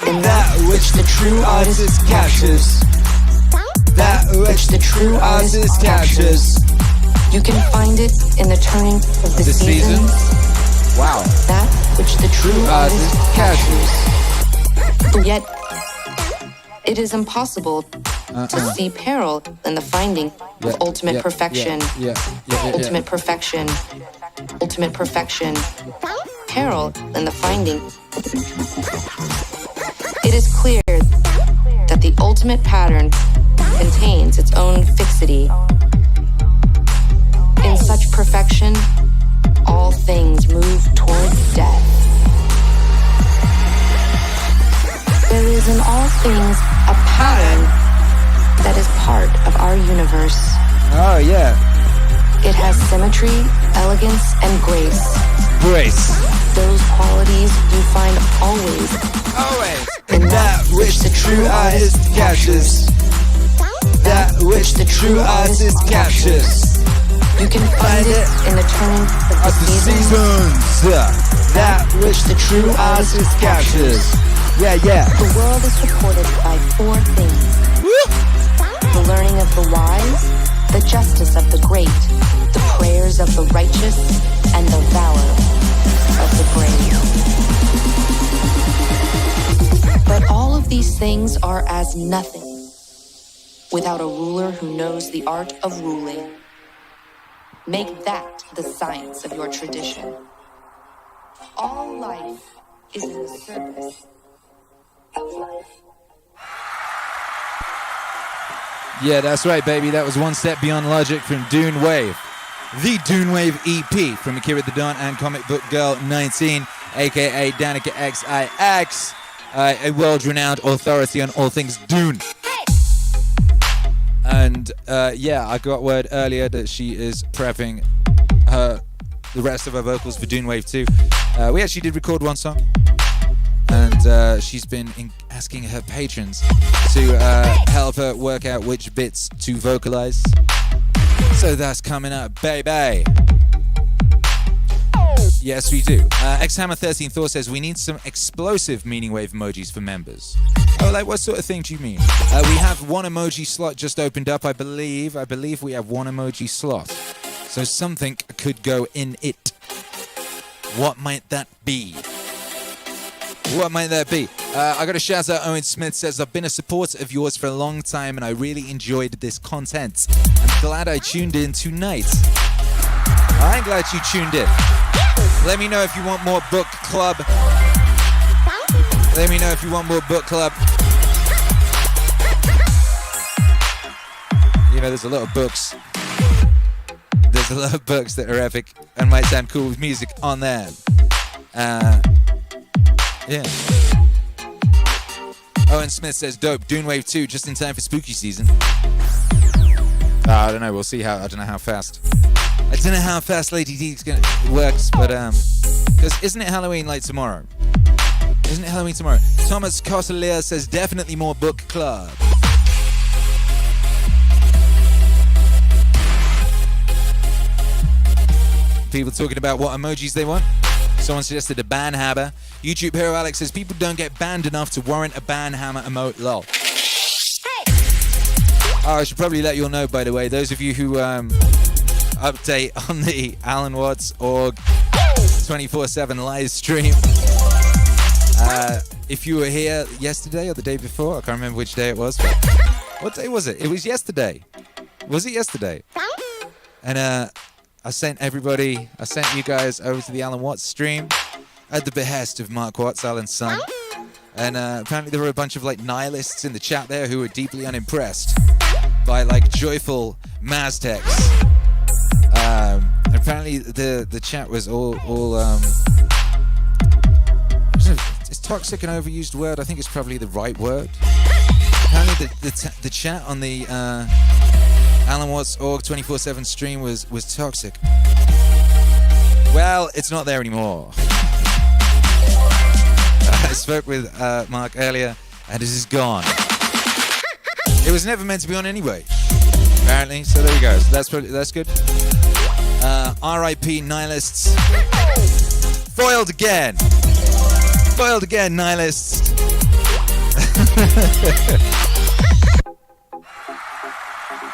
S5: in that which the true artist captures. That which the true artist captures. You can find it in the turning of the seasons.
S1: Wow.
S5: That which the true artist captures. Yet, it is impossible to see peril in the finding of ultimate perfection. Ultimate perfection. Ultimate perfection. Peril in the finding. It is clear that the ultimate pattern contains its own fixity. In such perfection, all things move toward death. There is in all things a pattern that is part of our universe.
S1: Oh yeah.
S5: It has symmetry, elegance, and grace.
S1: Grace.
S5: Those qualities you find always
S1: in that which the true artist captures. That which the true artist captures.
S5: You can find it in the turning of the seasons.
S1: That which the true artist captures. Yeah.
S5: The world is supported by 4 things. The learning of the wise, the justice of the great, the prayers of the righteous, and the valor of the brave. But all of these things are as nothing without a ruler who knows the art of ruling. Make that the science of your tradition. All life is in the service of life.
S1: Yeah, that's right, baby. That was One Step Beyond Logic from Dune Wave. The Dune Wave EP from Akira The Don and Comic Book Girl 19, aka Danica XIX, a world-renowned authority on all things Dune. And I got word earlier that she is prepping the rest of her vocals for Dune Wave 2. We actually did record one song, and and she's been asking her patrons to help her work out which bits to vocalize. So that's coming up, baby. Yes, we do. XHammer13 Thor says we need some explosive Meaningwave emojis for members. Oh, like what sort of thing do you mean? We have one emoji slot just opened up, I believe. I believe we have one emoji slot. So something could go in it. What might that be? What might that be? I got a shout out. Owen Smith says, I've been a supporter of yours for a long time and I really enjoyed this content. I'm glad I tuned in tonight. I'm glad you tuned in. Let me know if you want more book club. Let me know if you want more book club. You know, there's a lot of books. There's a lot of books that are epic and might sound cool with music on them. Yeah. Owen Smith says, dope, Dune Wave 2, just in time for spooky season. I don't know, we'll see how, I don't know how fast. I don't know how fast Lady D's works, but, because isn't it Halloween like tomorrow? Isn't it Halloween tomorrow? Thomas Cotelier says, definitely more book club. People talking about what emojis they want. Someone suggested a ban hammer. YouTube hero Alex says people don't get banned enough to warrant a ban hammer emote. Lol. Oh, I should probably let you all know, by the way, those of you who update on the Alan Watts org 24/7 live stream. If you were here yesterday or the day before, I can't remember which day it was. But what day was it? It was yesterday. Was it yesterday? And I sent you guys over to the Alan Watts stream at the behest of Mark Watts, Alan's son. And apparently there were a bunch of like nihilists in the chat there who were deeply unimpressed by like joyful Maztecs. Apparently the chat was all is toxic an overused word? I think it's probably the right word. Apparently the chat on the Alan Watts org 24/7 stream was toxic. Well, it's not there anymore. I spoke with Mark earlier, and it is gone. It was never meant to be on anyway, apparently. So there you go. So that's good. R.I.P. nihilists. Foiled again. Foiled again, nihilists.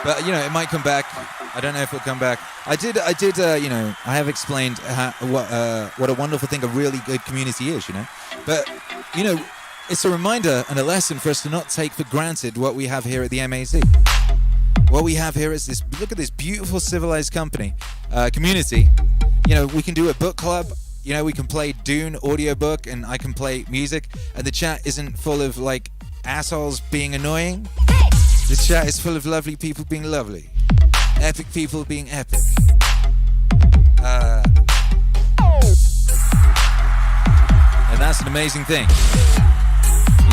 S1: But you know, it might come back. I don't know if it'll come back. I did. You know, I have explained what a wonderful thing a really good community is. You know, but you know, it's a reminder and a lesson for us to not take for granted what we have here at the MAZ. What we have here is this. Look at this beautiful civilized community. You know, we can do a book club. You know, we can play Dune audiobook, and I can play music, and the chat isn't full of like assholes being annoying. The chat is full of lovely people being lovely. Epic people being epic. And that's an amazing thing.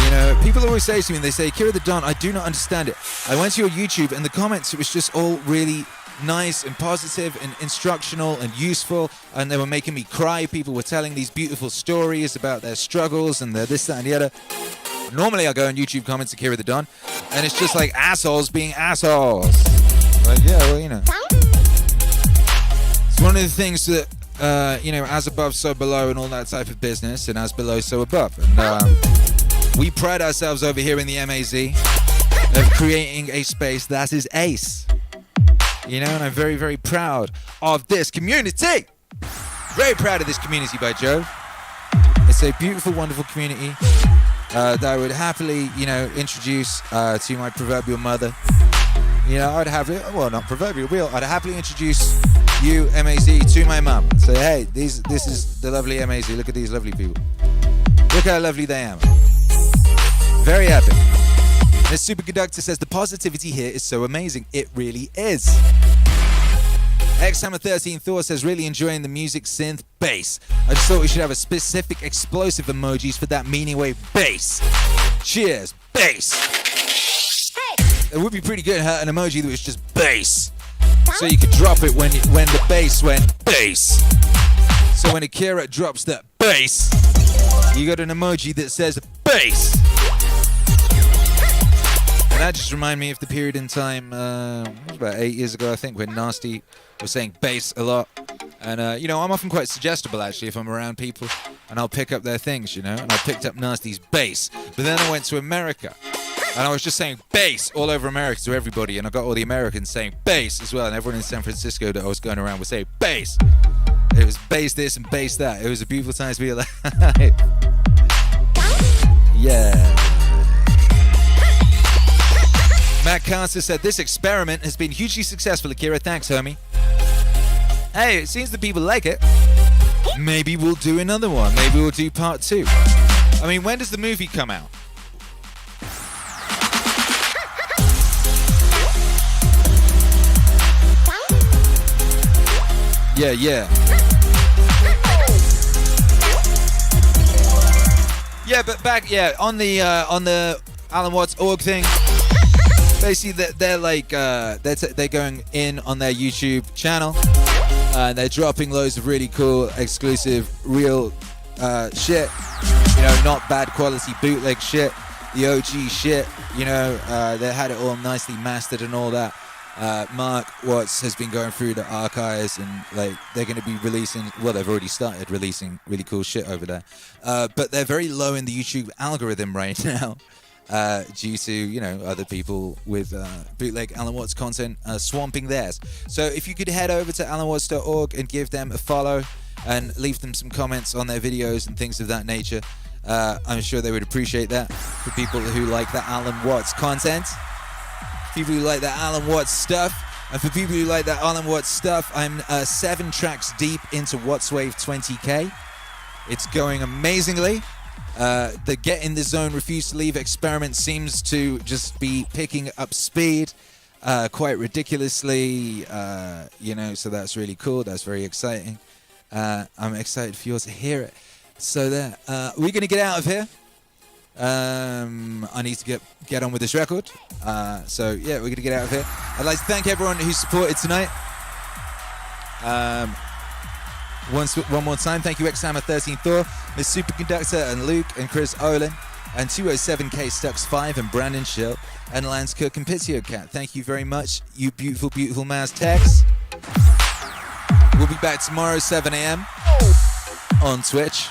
S1: You know, people always say to me, they say, Akira The Don, I do not understand it. I went to your YouTube and the comments, it was just all really nice and positive and instructional and useful, and they were making me cry. People were telling these beautiful stories about their struggles and their this, that, and the other. Normally I go on YouTube comments, Akira The Don, and it's just like assholes being assholes. Like, yeah, well, you know. It's one of the things that, you know, as above, so below, and all that type of business, and as below, so above. And we pride ourselves over here in the MAZ of creating a space that is ace. You know, and I'm very, very proud of this community. Very proud of this community, by Jove. It's a beautiful, wonderful community that I would happily, you know, introduce to my proverbial mother. You know, I'd happily, well, not proverbial, real. I'd happily introduce you, MAZ, to my mum. Say, hey, this is the lovely MAZ. Look at these lovely people. Look how lovely they are. Very epic. The Superconductor says the positivity here is so amazing. It really is. XHammer13 Thor says really enjoying the music, synth, bass. I just thought we should have a specific explosive emojis for that Meaningwave bass. Cheers, bass. It would be pretty good, huh? An emoji that was just bass. So you could drop it when the bass went bass. So when Akira drops that bass, you got an emoji that says bass. And that just reminded me of the period in time, about 8 years ago, I think, when Nasty was saying bass a lot. And, I'm often quite suggestible, actually, if I'm around people. And I'll pick up their things, And I picked up Nasty's bass. But then I went to America. And I was just saying bass all over America to everybody. And I got all the Americans saying bass as well. And everyone in San Francisco that I was going around would say bass. It was bass this and bass that. It was a beautiful time to be alive. Yeah. Matt Carter said, this experiment has been hugely successful, Akira. Thanks, homie. Hey, it seems that people like it. Maybe we'll do another one. Maybe we'll do part 2. I mean, when does the movie come out? Yeah. Yeah, but back, on the Alan Watts org thing, basically they're like, they're going in on their YouTube channel, and they're dropping loads of really cool, exclusive, real shit, not bad quality bootleg shit, the OG shit, they had it all nicely mastered and all that. Mark Watts has been going through the archives, and they're going to be releasing, well, they've already started releasing really cool shit over there, but they're very low in the YouTube algorithm right now, due to other people with bootleg Alan Watts content swamping theirs. So if you could head over to alanwatts.org and give them a follow and leave them some comments on their videos and things of that nature, I'm sure they would appreciate that. For people who like the Alan Watts content, people who like that Alan Watts stuff, and for people who like that Alan Watts stuff, I'm 7 tracks deep into Wattswave 20K. It's going amazingly. The Get in the Zone, Refuse to Leave experiment seems to just be picking up speed quite ridiculously, so that's really cool. That's very exciting. I'm excited for you all to hear it. So there, we're going to get out of here. I need to get on with this record. So yeah, we're gonna get out of here. I'd like to thank everyone who supported tonight. One more time, thank you Xhammer 13 Thor, Miss Superconductor and Luke and Chris Olin, and 207K Stux 5 and Brandon Schill and Lance Cook and Pitio Cat. Thank you very much, you beautiful, beautiful Maz Tex. We'll be back tomorrow 7 a.m. on Twitch.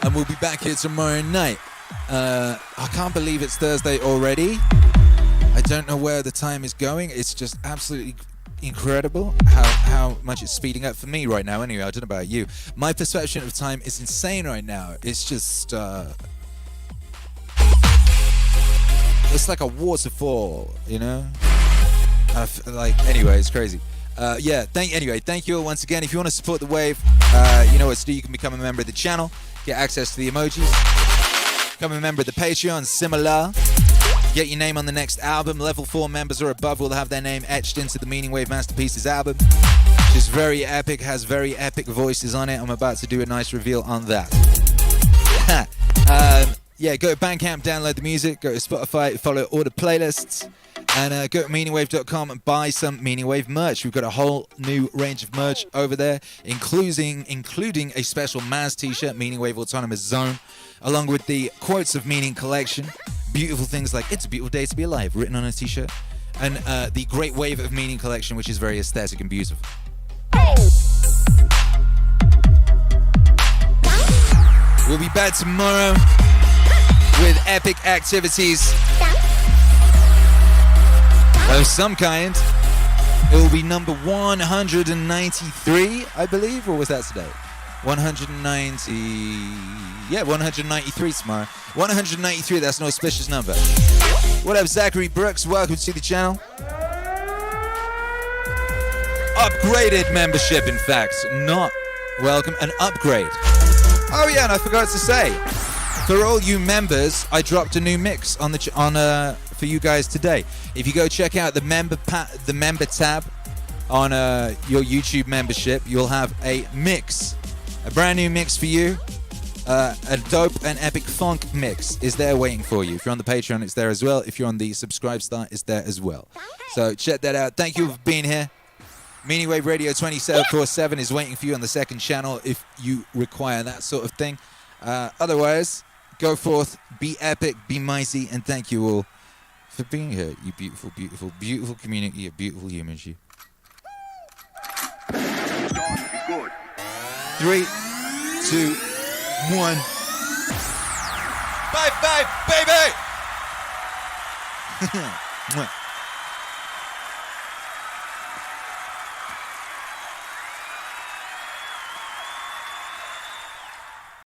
S1: And we'll be back here tomorrow night. I can't believe it's Thursday already. I don't know where the time is going. It's just absolutely incredible how much it's speeding up for me right now. Anyway, I don't know about you. My perception of time is insane right now. It's just... it's like a waterfall, Anyway, it's crazy. Thank you all once again. If you want to support the wave, you know what to do. You can become a member of the channel. Get access to the emojis. Become a member of the Patreon, similar. Get your name on the next album. Level 4 members or above will have their name etched into the Meaningwave Masterpieces album, which is very epic, has very epic voices on it. I'm about to do a nice reveal on that. Go to Bandcamp, download the music. Go to Spotify, follow all the playlists. And go to Meaningwave.com and buy some Meaningwave merch. We've got a whole new range of merch over there, including a special Maz t-shirt, Meaningwave Autonomous Zone, along with the Quotes of Meaning collection. Beautiful things like It's a Beautiful Day to Be Alive, written on a t-shirt. And the Great Wave of Meaning collection, which is very aesthetic and beautiful. We'll be back tomorrow with epic activities of some kind. It will be number 193, I believe, or was that today? 193 tomorrow. 193, that's an auspicious number. What up, Zachary Brooks? Welcome to the channel. Upgraded membership, in fact. Not welcome, an upgrade. Oh yeah, and I forgot to say, for all you members, I dropped a new mix on for you guys today. If you go check out the member tab on your YouTube membership, you'll have a mix, a brand new mix for you. A dope and epic funk mix is there waiting for you. If you're on the Patreon, it's there as well. If you're on the Subscribe Star, it's there as well. So check that out. Thank you for being here. Meaningwave Radio 24/7 is waiting for you on the second channel if you require that sort of thing. Otherwise, go forth, be epic, be mighty, and thank you all for being here, you beautiful, beautiful, beautiful community of beautiful humans, you. 3, 2, 1. Bye, bye, baby!